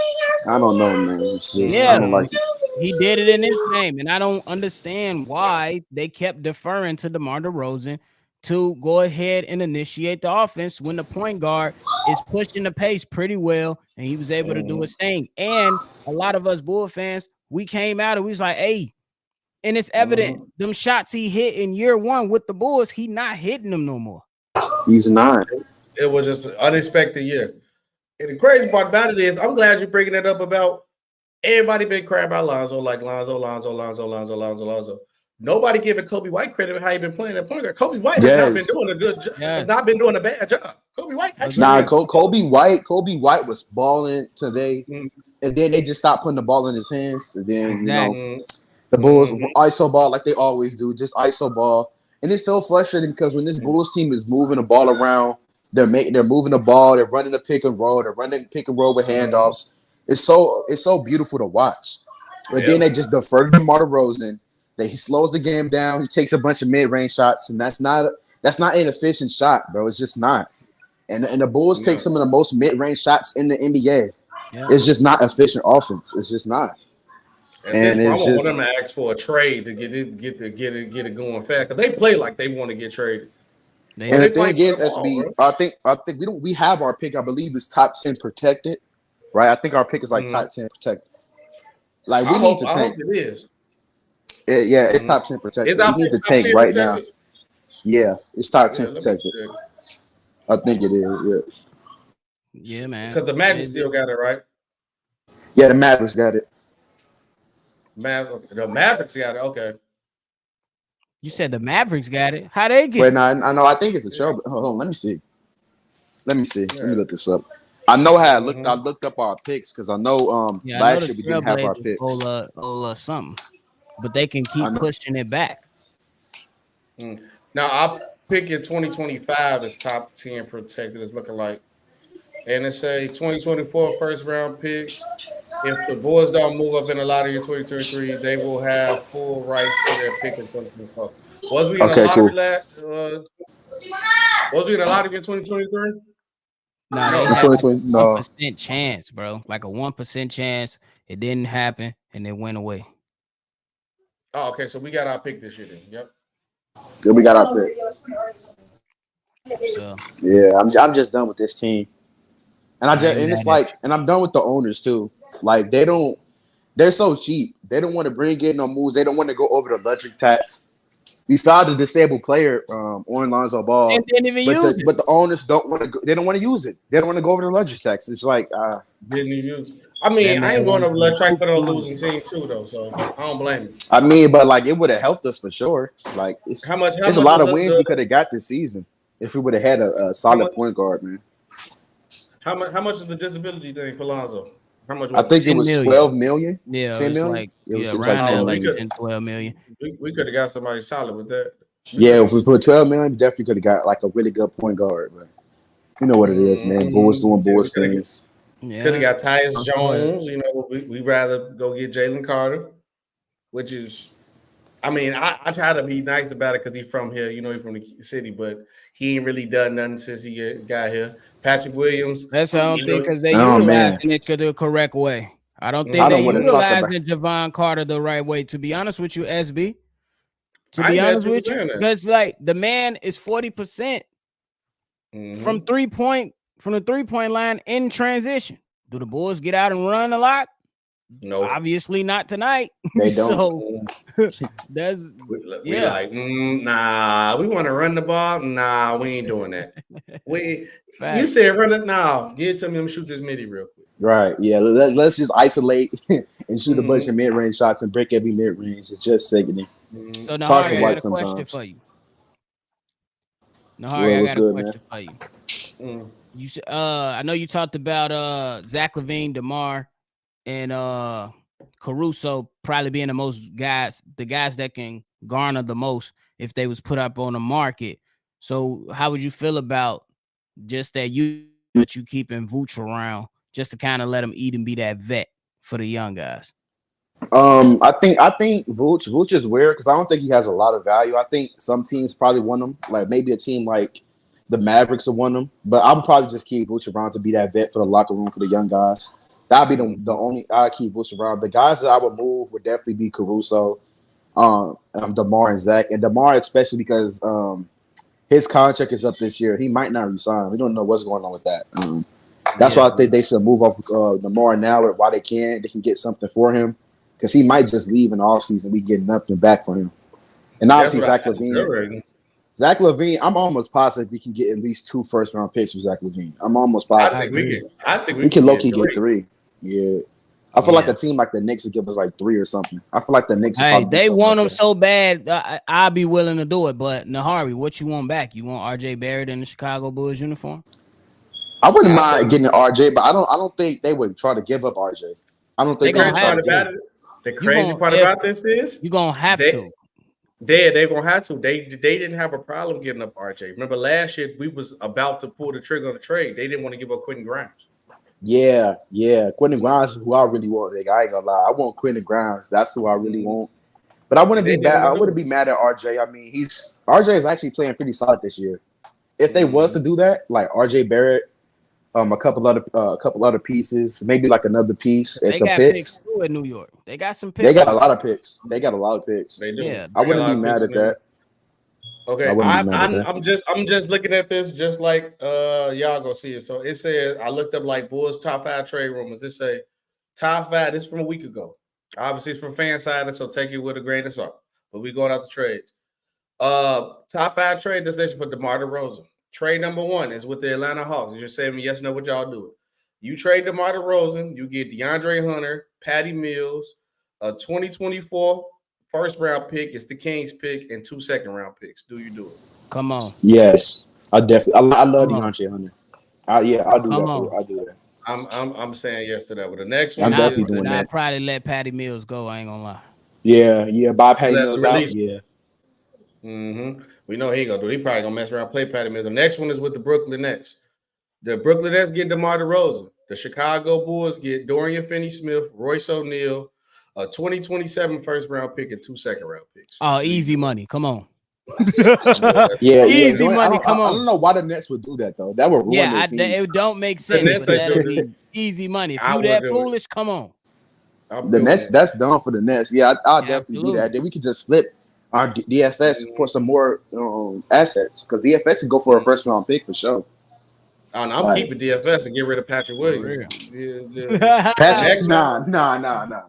I don't know, man. It's just I
Yeah.
don't like it.
He did it in this game, and I don't understand why they kept deferring to DeMar DeRozan to go ahead and initiate the offense when the point guard is pushing the pace pretty well, and he was able to do his thing. And a lot of us Bull fans, we came out and we was like, hey, and it's evident them shots he hit in year one with the Bulls, he not hitting them no more.
He's not.
It was just an unexpected year. And the crazy part about it is, I'm glad you're bringing it up about everybody been crying about Lonzo, like Lonzo. Nobody giving Kobe White credit for how he been playing that point guard. Kobe White has not been doing a good job. Has not been doing a bad job. Kobe White actually.
Kobe White was balling today, and then they just stopped putting the ball in his hands. And then you know the Bulls ISO ball like they always do, just ISO ball. And it's so frustrating because when this Bulls team is moving the ball around, they're moving the ball, they're running the pick and roll, they're running pick and roll with handoffs. It's so beautiful to watch. But then they just defer to DeMar DeRozan. He slows the game down. He takes a bunch of mid-range shots, and that's not an efficient shot, bro. It's just not. And the Bulls take some of the most mid-range shots in the NBA. Yeah. It's just not efficient offense. It's just not.
And it's just, I want them to ask for a trade to get it going fast because they play like they want to get traded.
And the thing is, SB, I think we have our pick. I believe is top 10 protected, right? I think our pick is like top 10 protected. Like we need to tank.
I hope it is.
Yeah, it's top 10 protected. We need to tank right now. Yeah, it's top 10 protected. I think it is.
Yeah, man.
Because the Mavericks still got it, right?
Yeah, the Mavericks got it.
The Mavericks got it. Okay.
You said the Mavericks got it. How they get?
Wait, no, I know. I think it's a trouble. Hold on, let me see. Let me look this up. I know how I looked up our picks because I know last year we didn't have our picks.
Something, but they can keep pushing it back.
Now our pick in 2025 is top 10 protected. It's looking like, and it's a 2024 first round pick. If the Bulls don't move up in the lottery in 2023, they will have full rights to their pick in 2024. Was we in the lottery was we in the lottery in 2023?
No, they had like a 1% chance, bro. Like a 1% chance. It didn't happen, and it went away.
Oh, okay. So we got our pick this year then. Yep.
Yeah, we got our pick.
So
yeah, I'm just done with this team. And I'm done with the owners too. Like they're so cheap. They don't want to bring in no moves. They don't want to go over the luxury tax. We found a disabled player on Lonzo Ball,
and didn't even use it.
But the owners don't want to. They don't want to use it. They don't want to go over the luxury tax. It's like
didn't even use it. I mean, I ain't going to try to put on a losing team too, though. So I don't blame you.
I mean, but like it would have helped us for sure. Like there's a lot of wins we could have got this season if we would have had a solid point guard, man.
How much is the disability thing for Lonzo? How much?
I think it was 12 million.
Yeah,
10 million.
Like,
it was
around
like
10, 12 million.
We could have got somebody solid with that.
Yeah, if we put 12 million, definitely could have got like a really good point guard. But you know what it is, man. Bulls doing Bulls things.
Yeah. Could have got Tyus Jones. You know, we rather go get Jalen Carter, which is, I mean, I try to be nice about it because he's from here. You know, he's from the city, but he ain't really done nothing since he got here. Patrick Williams.
That's the only thing because they utilizing it the correct way. I don't think they utilizing Javon Carter the right way. To be honest with you, SB. To be honest with you, because like the man is 40% from the 3-point line in transition. Do the Bulls get out and run a lot?
No,
obviously not tonight.
They don't.
So that's
we like nah. We want to run the ball. Nah, we ain't doing that. You said run it now. Give it to me. I'm shoot this midi real quick.
Right. Yeah. Let's just isolate and shoot a bunch of mid range shots and break every mid range. It's just sickening.
So now I got a question for you. I got a question for you. You I know you talked about Zach LaVine, DeMar, and Caruso probably being the guys that can garner the most if they was put up on the market. So how would you feel about just that you keeping Vooch around just to kind of let him eat and be that vet for the young guys?
I think Vooch is weird because I don't think he has a lot of value. I think some teams probably want him, like maybe a team like the Mavericks will want him. But I would probably just keep Vooch around to be that vet for the locker room for the young guys. That'd be the only I keep Vooch around. The guys that I would move would definitely be Caruso, DeMar and Zach, and DeMar especially because his contract is up this year. He might not resign. We don't know what's going on with that. That's why I think they should move off DeMar now while they can. They can get something for him. Because he might just leave in the offseason. We get nothing back for him. And obviously, Zach LaVine. Zach LaVine, I'm almost positive we can get at least 2 first-round picks for Zach LaVine. I'm almost positive.
I think
we can low-key get 3. Yeah. I feel like a team like the Knicks would give us like 3 or something. I feel like the Knicks.
Hey, they want him so bad. I'll be willing to do it. But Nahari, what you want back? You want R.J. Barrett in the Chicago Bulls uniform?
I wouldn't mind getting R.J., but I don't think they would try to give up R.J. I don't think
they're going to try to do it. The crazy part about this is
you're gonna have to.
They're gonna have to. They didn't have a problem getting up RJ. Remember last year we was about to pull the trigger on the trade. They didn't want to give up Quentin Grimes.
Yeah. Quentin Grimes, who I really want. Like, I ain't gonna lie, I want Quentin Grimes. That's who I really want. But I wouldn't be bad. I wouldn't be mad at RJ. I mean, RJ is actually playing pretty solid this year. If they was to do that, like RJ Barrett. A couple other pieces, maybe like another piece and some picks.
Too in New York, they got some picks.
They got a lot of picks.
They do.
Yeah,
I wouldn't be mad at that.
Okay, I'm just looking at this, just like y'all gonna see it. So it says I looked up like Bulls top 5 trade rumors. It say top 5. This is from a week ago. Obviously, it's from fan side, so take it with a grain of salt. But we going out the trades. Top 5 trade destination for DeMar DeRozan. Trade number 1 is with the Atlanta Hawks. You're saying yes, no, what y'all do? You trade DeMar DeRozan, you get DeAndre Hunter, Patty Mills, a 2024 first-round pick. It's the Kings pick and 2 second-round picks. Do you do it?
Come on.
Yes, I definitely. I love DeAndre Hunter. I'll do that. I'll do that.
I'm saying yes to that. But the next one,
I'm definitely doing that.
I'd probably let Patty Mills go. I ain't gonna lie.
Yeah. Buy Patty Mills out. Yeah.
Mm-hmm. We know he ain't gonna do it. He probably gonna mess around, play Patty Mills. The next one is with the Brooklyn Nets. The Brooklyn Nets get DeMar DeRozan. The Chicago Bulls get Dorian Finney-Smith, Royce O'Neal, a 2027 first-round pick and 2 second-round picks.
Oh, easy money. Come on.
Yeah.
Easy money. Come on.
I don't know why the Nets would do that though. That would ruin their team.
It don't make sense. But that'd be easy money. If you that foolish, come on.
The Nets, that's done for the Nets. Yeah, I'll definitely do that. Then we could just flip our DFS for some more assets because DFS can go for a first-round pick for sure.
I'm keeping DFS and get rid of Patrick Williams.
Patrick, nah.
The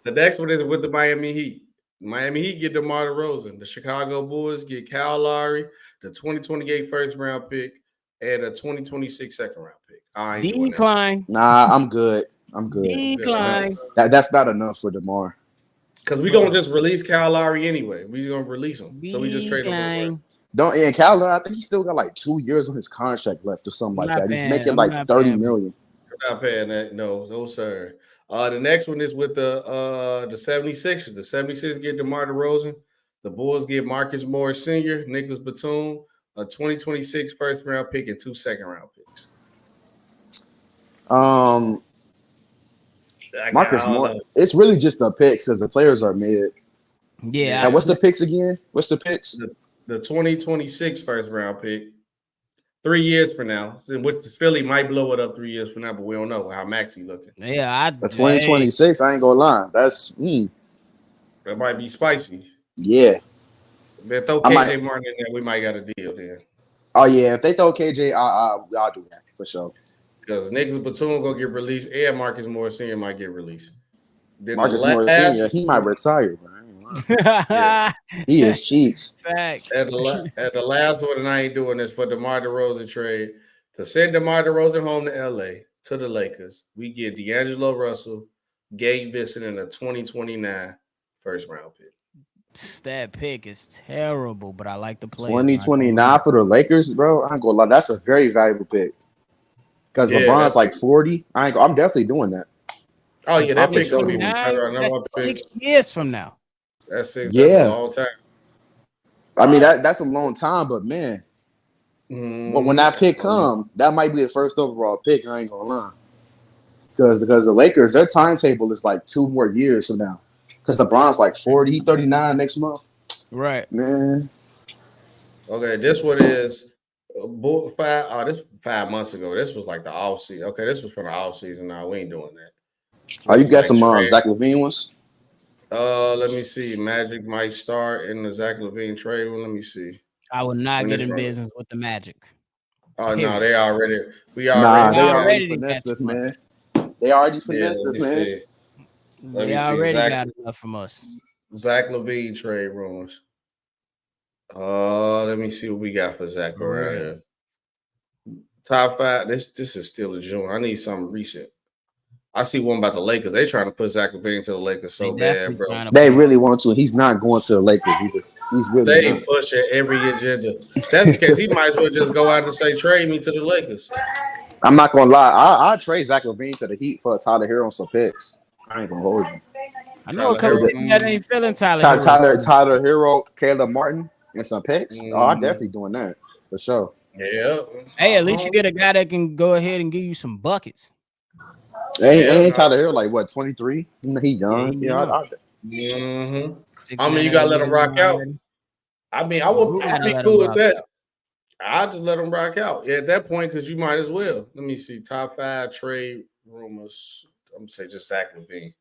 next one is with the Miami Heat. Miami Heat get DeMar DeRozan. The Chicago Bulls get Kyle Lowry, the 2028 first-round pick, and a 2026 second-round pick.
Decline.
Nah, I'm good.
Decline.
That's not enough for DeMar.
Because we're going to just release Kyle Lowry anyway. We're going to release him. So we just trade him.
And Kyle Lowry, I think he still got like 2 years on his contract left or something like that. He's making like $30 million.
I'm not paying that. No, sir. The next one is with the 76ers. The 76ers get DeMar DeRozan. The Bulls get Marcus Morris Sr., Nicholas Batum, a 2026 first-round pick and 2 second-round picks.
Marcus Morris. It's really just the picks because the players are mid.
Yeah.
And what's the picks again? What's the picks?
The 2026 first-round pick. 3 years from now, which Philly might blow it up 3 years from now, but we don't know how Maxey looking.
Yeah,
the 2026. I ain't gonna lie. That's
that might be spicy.
Yeah.
If they throw KJ Martin in there, we might got a deal there.
Oh yeah, if they throw KJ, I'll do that for sure.
Because Nicholas Batum gonna get released, and Marcus Morris Sr. might get released. Then
Marcus Morris Sr. He might retire, man. Yeah. He is cheeks.
Facts.
At the last one, and I ain't doing this, but DeMar DeRozan trade to send DeMar DeRozan home to LA to the Lakers. We get D'Angelo Russell, Gabe Vincent, and a 2029 first-round pick.
That pick is terrible, but I like the play.
2029 for the Lakers, bro. I ain't gonna lie, that's a very valuable pick. Because LeBron's like 40. I'm definitely doing that.
Oh yeah, that pick's
gonna be that's 6 years from now.
That's a long time.
I mean, that's a long time, but man. But when that pick comes, that might be the first overall pick. I ain't gonna lie. because the Lakers, their timetable is like 2 more years from now. Because LeBron's like 40, 39 next month.
Right.
Man.
Okay, this one is this 5 months ago. This was like the off season. Okay, this was from the off season. Now we ain't doing that.
Oh, you got some Zach LaVine ones?
Let me see. Magic might start in the Zach LaVine trade room. Let me see.
I will not get in business with the Magic.
Oh
Period.
no, they already.
They already finessed us, man. They already finessed us, man.
They already got enough from us.
Zach LaVine trade rumors. Let me see what we got for Zach around here. Top 5. This is still in June. I need something recent. I see one about the Lakers. They trying to put Zach LaVine to the Lakers so bad, bro.
They really want to. He's not going to the Lakers either. He's really
they push at every agenda. That's the case. He might as well just go out and say trade me to the Lakers.
I'm not gonna lie. I'll trade Zach LaVine to the Heat for Tyler Hero and some picks. I ain't gonna hold you.
I know a couple people that ain't feeling
Tyler Hero, Caleb Martin, and some picks. Oh, I'm definitely doing that for sure.
Yeah.
Hey, at least you get a guy that can go ahead and give you some buckets.
Ain't Tyler Hero like what 23? He young.
I mean, you gotta let him rock out. I mean, I'd be cool with that. I'll just let him rock out. Yeah, at that point, because you might as well. Let me see. Top 5 trade rumors. I'm gonna say just Zach LaVine.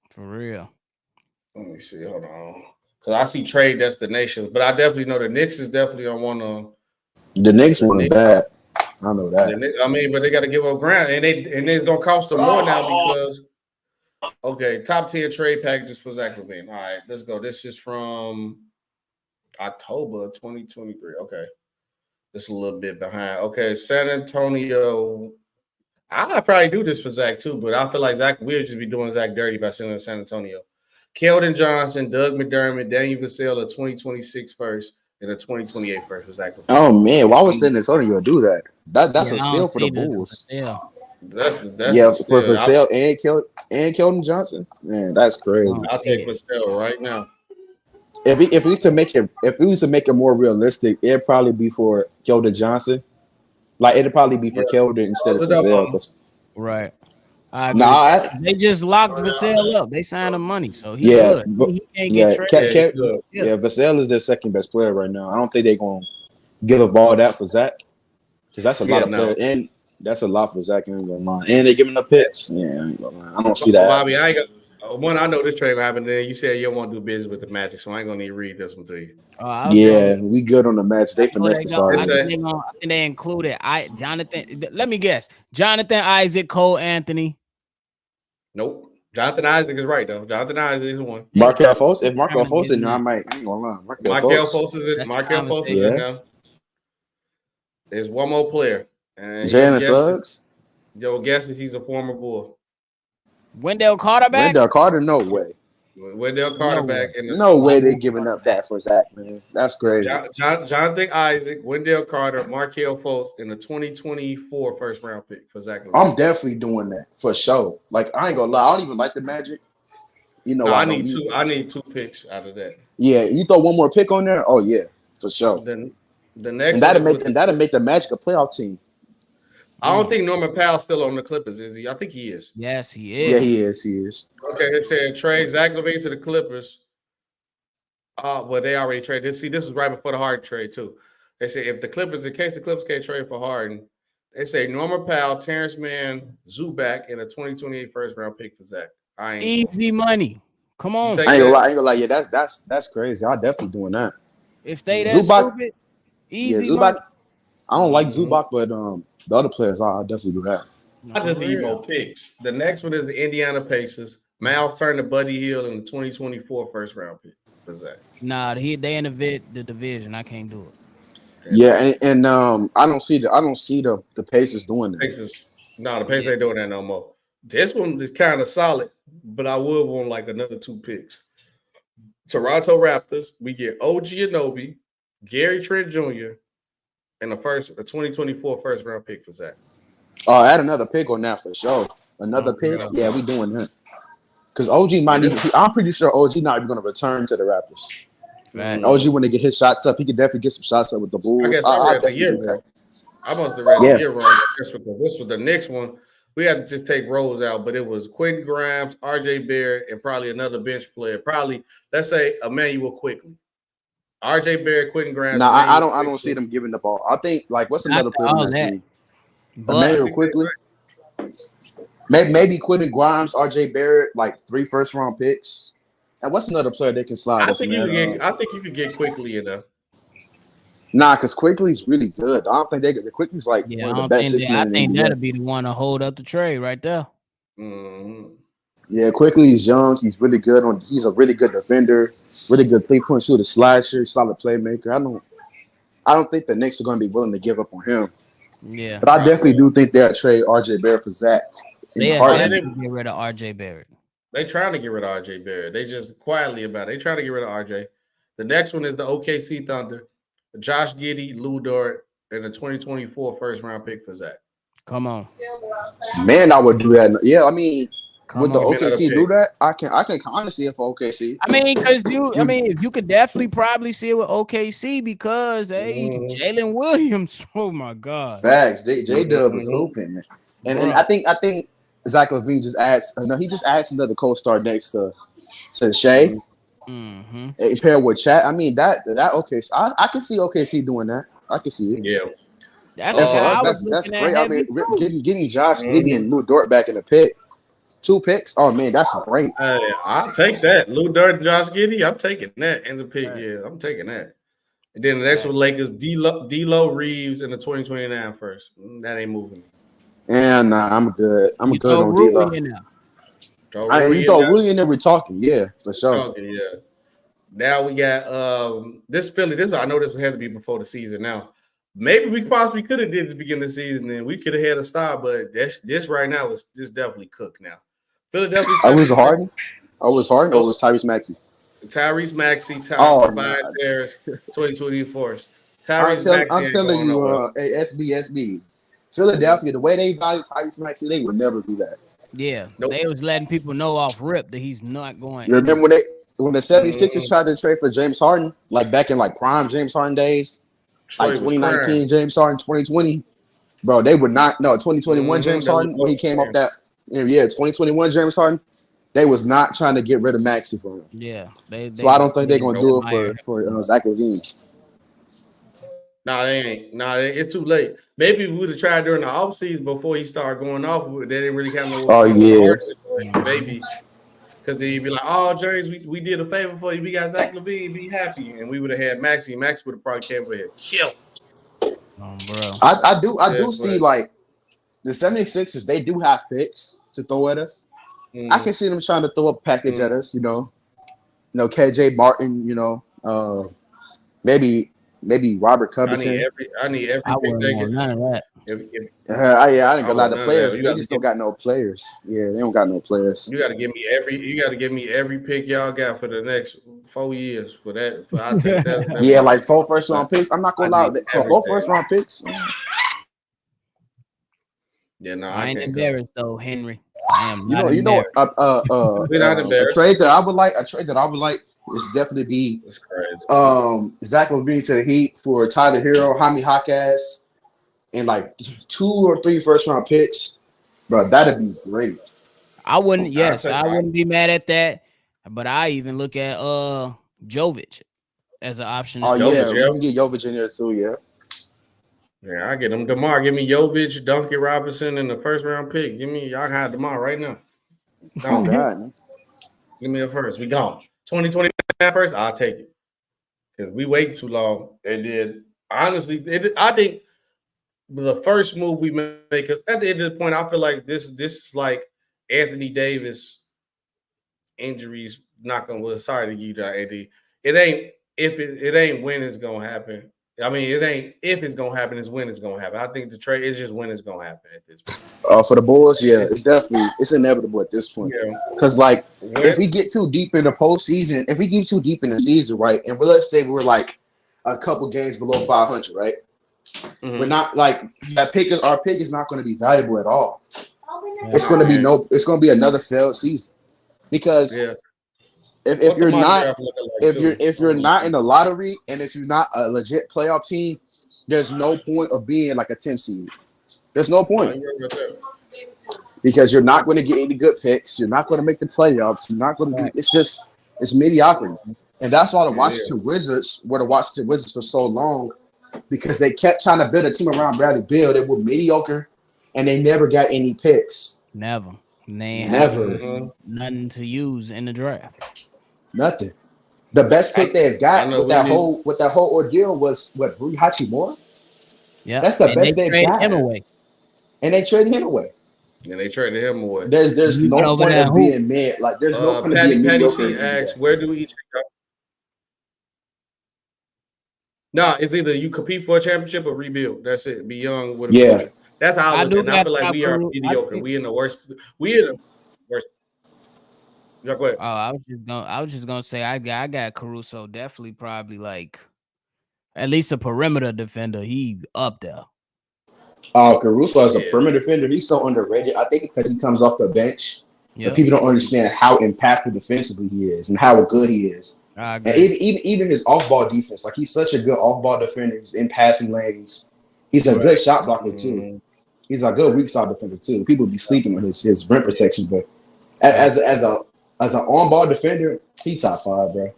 For real.
Let me see. Hold on. Because I see trade destinations, but I definitely know the Knicks is definitely on one of.
The Knicks one is bad. I know that.
I mean, but they got to give up ground, and it's gonna cost them more now because. Okay, top 10 trade packages for Zach LaVine. All right, let's go. This is from October 2023. Okay, this is a little bit behind. Okay, San Antonio. I'll probably do this for Zach too, but I feel like Zach we'll just be doing Zach dirty by sending him to San Antonio. Keldon Johnson, Doug McDermott, Daniel Vassell, a 2026 first and a 2028 first for Zach LaVine.
Oh man, why would San Antonio do that? That's a steal for the Bulls. That's for Vassell and Keldon Johnson. Man, that's crazy.
I'll take Vassell right now.
If we was to make it more realistic, it'd probably be for Keldon Johnson. Like it'd probably be for Keldon instead of Vassell.
Right.
They
just locked Vassell up. They signed him money, so he good. He can't get traded.
Vassell is their second best player right now. I don't think they're gonna give up all that for Zach because that's a lot of players, and that's a lot for Zach. I ain't gonna lie. And they giving up picks. Yeah, I ain't gonna lie. I don't see that.
Bobby, I know this trade happened. Then you said you don't want to do business with the Magic, so I ain't gonna need to read this one to you.
We good on the match. They finessed us already.
I think they included Jonathan. Let me guess. Jonathan Isaac, Cole Anthony.
Nope. Jonathan Isaac is right though. Jonathan Isaac is one.
Markelle Fultz. If Markelle Fultz in there, I might. I ain't gonna lie.
Markelle Fultz is in. Markelle Fultz is in there. There's one more player.
Jalen Suggs.
Yo, guess if he's a former Bull.
Wendell Carter back?
Wendell Carter, no way.
Wendell Carter back.
No way they're giving up that for Zach, man. That's crazy.
Jonathan Isaac, Wendell Carter, Markelle Fultz, and the 2024 first round pick for Zach LaVine.
I'm definitely doing that for sure. Like I ain't gonna lie, I don't even like the Magic. You know,
I need two picks out of that.
Yeah, you throw one more pick on there. Oh yeah, for sure.
Then the next
and that'll make the Magic a playoff team.
I don't think Norman Powell's still on the Clippers, is he? I think he is.
Yes, he is.
Yeah, he is.
Okay, they said trade Zach LaVine to the Clippers. Well, they already traded. See, this was right before the Harden trade, too. They say in case the Clippers can't trade for Harden, they say Norman Powell, Terrence Mann, Zubac, and a 2028 first round pick for Zach.
Easy money. Come on.
I ain't gonna lie. Yeah, that's crazy. I'm definitely doing that.
If they that stupid, easy
Zubac. Money. I don't like Zubac, but the other players, I'll definitely do that.
I just need more picks. The next one is the Indiana Pacers. Miles Turner, Buddy Hield, and the 2024 first round pick for Zach.
Nah, they in the division. I can't do it.
Yeah, and I don't see the Pacers doing that.
The Pacers ain't doing that no more. This one is kind of solid, but I would want like another 2 picks. Toronto Raptors, we get OG Anunoby, Gary Trent Jr., and a 2024 first round pick for Zach.
Add another pick on that for sure. Another pick? Yeah, we doing that. Because OG might need. I'm pretty sure OG not even going to return to the Raptors. Man. OG, when they get his shots up, he could definitely get some shots up with the Bulls.
I guess I must have read the year wrong. This was the next one. we had to just take roles out, but it was Quentin Grimes, R.J. Barrett, and probably another bench player. Probably, let's say, Emmanuel Quickly. R.J. Barrett, Quentin Grimes.
No, I don't see them giving the ball. I think like what's another player on that team? Emmanuel Quickly. Maybe Quentin Grimes, R.J. Barrett, like 3 first-round picks. And what's another player they can slide?
I think you could get Quickly in there.
Nah, because Quickly's really good. I don't think the Quickly's like one of the best 6 men.
I think that'll be the one to hold up the trade right there.
Mm-hmm.
Yeah, Quickly is young. He's really good he's a really good defender, really good 3-point shooter, slasher, solid playmaker. I don't think the Knicks are going to be willing to give up on him.
Yeah,
but I definitely do think they'll trade R.J. Barrett for Zach.
They get rid of R.J. Barrett.
They trying to get rid of R.J. Barrett. They just quietly about it. They trying to get rid of R.J. The next one is the OKC Thunder. Josh Giddey, Lou Dort, and the 2024 first-round pick for Zach.
Come on.
Man, I would do that. Yeah, I mean, would the OKC do that? I can kind of see it for OKC.
I mean, you could definitely probably see it with OKC because Jalen Williams. Oh my God.
Facts. J-Dub is open, man. And I think Zach LaVine just adds. No, he just adds another co-star next to Shea.
Mm-hmm.
Paired with Chat. I mean that OKC. I can see OKC doing that. I can see it.
Yeah.
That's great. I mean, getting Josh Giddey and Lou Dort back in the pick. 2 picks. Oh man, that's great.
I'll take that. Lou Dort and Josh Giddey. I'm taking that in the pick. Right. Yeah, I'm taking that. And then the next one, Lakers, D'Lo Reeves in the 2029 first. That ain't moving.
And I'm good. I'm good on D'Lo. You throw Rui in there. We're talking. Yeah, for sure.
Yeah. Now we got this Philly. I know this had to be before the season. Now maybe we possibly could have did this beginning of the season, and we could have had a star, but this right now is definitely cooked now. Philadelphia.
I was Harden. Or was Tyrese Maxey?
Tyrese Maxey, Tobias Harris, 2024.
I'm telling you, SB. Philadelphia, the way they value Tyrese Maxey, they would never do that.
Yeah, They was letting people know off rip that he's not going.
You remember when the 76ers tried to trade for James Harden, like back in like prime James Harden days, like 2019 James Harden, 2020, bro, they would not. No, 2021 James Harden when he came off that. Yeah, 2021 James Harden, they was not trying to get rid of Maxey for him.
Yeah,
so I don't think they're gonna do it for Zach LaVine.
No, they ain't. No, it's too late. Maybe we would have tried during the offseason before he started going off. They didn't really have no.
Oh yeah.
Maybe because then you'd be like, "Oh, James, we did a favor for you. We got Zach LaVine. Be happy." And we would have had Maxey. Maxey would have probably came for him. Kill.
Bro.
I do see like the 76ers. They do have picks to throw at us. Mm-hmm. I can see them trying to throw a package at us. You know, KJ Martin. Maybe Robert Covington.
I need every pick they get.
None of that.
I didn't go lie to players. They just don't got no players. Yeah, they don't got no players.
You got to give me every pick y'all got for the next 4 years for that. I'll take that.
Yeah, like 4 first-round picks. I'm not gonna lie. 4 first-round picks.
Yeah, no,
I ain't embarrassed though, Henry.
A trade that I would like is definitely be Zach LaVine to the Heat for Tyler Hero, Jaime Jaquez, and like 2 or 3 first-round picks, bro. That'd be great.
I wouldn't be mad at that, but I even look at Jovic as an option.
Oh yeah, we can get Jovic in there too.
Yeah, I get him. DeMar, give me Jovic, Duncan Robinson, and the first-round pick. Y'all can have DeMar right now.
Oh God,
give me a first. We gone. 2029 first, I'll take it. Because we wait too long. They did. Honestly, I think the first move we make, because at the end of the point, I feel like this is like Anthony Davis injuries. Sorry to give you that, AD. It ain't it ain't when it's gonna happen. I mean, it ain't if it's gonna happen, it's when it's gonna happen. I think the trade is just when it's gonna happen at this point.
For the Bulls, yeah, it's inevitable at this point. Because if we get too deep in the postseason, if we get too deep in the season, right, and let's say we're like a couple games below 500, right, we're not like that pick. Our pick is not going to be valuable at all. It's going to be It's going to be another failed season because. If you're not in the lottery and if you're not a legit playoff team, there's no point of being like a 10 seed. There's no point. because you're not going to get any good picks. You're not going to make the playoffs. You're not going to. It's mediocrity, and that's why the Washington Wizards were the Washington Wizards for so long, because they kept trying to build a team around Bradley Beal. They were mediocre, and they never got any picks.
Never.
Never.
Nothing to use in the draft.
Nothing. The best pick they've got with that whole ordeal was Rui Hachimura.
Yeah,
that's the best they've got.
Him away.
And they traded him away.
And they traded him away.
There's no point of being mid. Like there's no point of being mediocre.
Patty C asks, where do each go? No, it's either you compete for a championship or rebuild. That's it. Be young with a future. That's how I look at it. I feel like we are mediocre. We in the worst. Yeah, go ahead.
Oh, I was just gonna say I got Caruso definitely probably like at least a perimeter defender. He up there.
Caruso as a perimeter defender, he's so underrated. I think because he comes off the bench, but people don't understand how impactful defensively he is and how good he is. And even his off-ball defense, like he's such a good off-ball defender. He's in passing lanes. He's a good shot blocker too. He's a good weak side defender too. People be sleeping on his rim protection, but as an on-ball defender, he top 5, bro.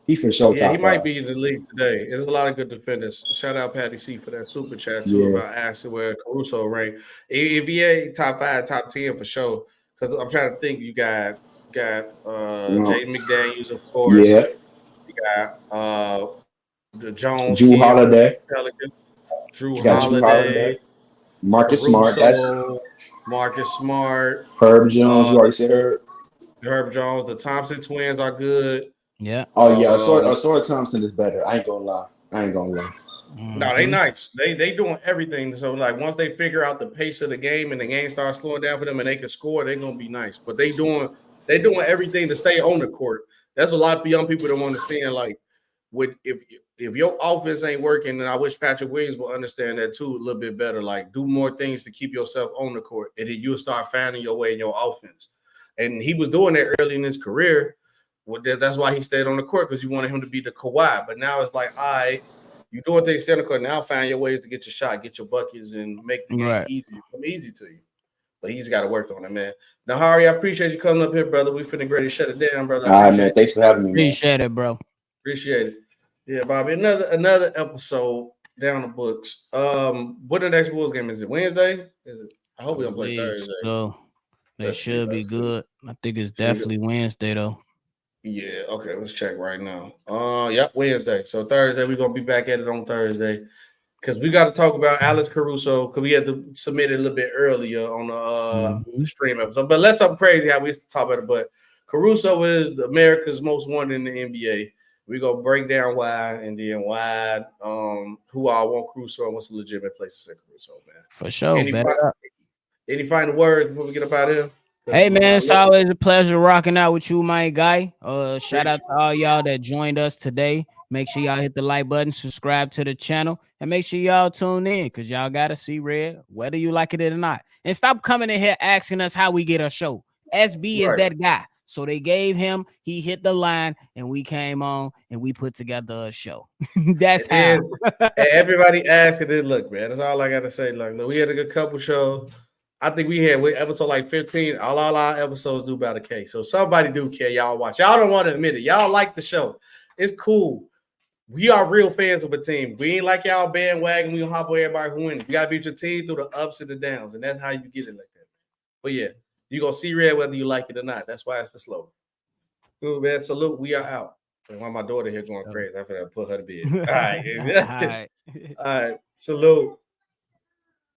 He for sure.
Yeah, he might be in the league today. There's a lot of good defenders. Shout out Patty C for that super chat too about asking where Caruso ranked. If he ain't top 5, top 10 for sure. Because I'm trying to think. You got Jaden McDaniels, of course.
Yeah.
You got the Jones,
Drew Holiday,
Drew Holiday,
Marcus
Caruso,
Smart.
Marcus Smart,
Herb Jones. You already said
Herb Jones. The Thompson twins are good.
Yeah.
Oh yeah, Asora Thompson is better. I ain't gonna lie.
No, they nice. They doing everything. So like once they figure out the pace of the game and the game starts slowing down for them and they can score, they're gonna be nice. But they doing everything to stay on the court. That's a lot of young people don't understand. Like if your offense ain't working, and I wish Patrick Williams will understand that too a little bit better. Like do more things to keep yourself on the court, and then you'll start finding your way in your offense. And he was doing that early in his career. Well, that's why he stayed on the court, because you wanted him to be the Kawhi. But now it's like, all right, you doing things on the court. Now find your ways to get your shot, get your buckets, and make the game easy to you. But he's got to work on it, man. Now, Hari, I appreciate you coming up here, brother. We finna ready to shut it down, brother.
All right, man. Thanks for having me.
Appreciate it, bro.
Appreciate it. Yeah, Bobby. Another episode down the books. What the next Bulls game is? It Wednesday? I hope we don't play Thursday.
So that should be good. I think it's definitely Wednesday though.
Yeah, okay, let's check right now. Yep, Wednesday. So Thursday, we're gonna be back at it on Thursday. Because we got to talk about Alex Caruso, because we had to submit it a little bit earlier on the stream episode. But let's something crazy how we used to talk about it. But Caruso is America's most wanted in the NBA. We're gonna break down why, and then why who I want Caruso and what's a legitimate place to say Caruso, man.
For sure.
Any final words before we get up out of here?
Hey man, it's always a pleasure rocking out with you, my guy. Shout out to all y'all that joined us today. Make sure y'all hit the like button, subscribe to the channel, and make sure y'all tune in, because y'all gotta see Red, whether you like it or not. And stop coming in here asking us how we get our show. SB is that guy. So they gave him, he hit the line, and we came on and we put together a show. That's how.
Everybody asking it. Look, man, that's all I gotta say. Like, look, we had a good couple shows. I think we had episode like 15. All our episodes do about a K. So somebody do care. Y'all watch. Y'all don't want to admit it. Y'all like the show. It's cool. We are real fans of a team. We ain't like y'all bandwagon. We gonna hop on everybody who wins. You gotta beat your team through the ups and the downs, and that's how you get it like that. But yeah, you gonna see Red whether you like it or not. That's why it's the slogan. Cool, man. Salute. We are out. Why my daughter here going crazy? I feel like put her to bed. All right. All right. Salute.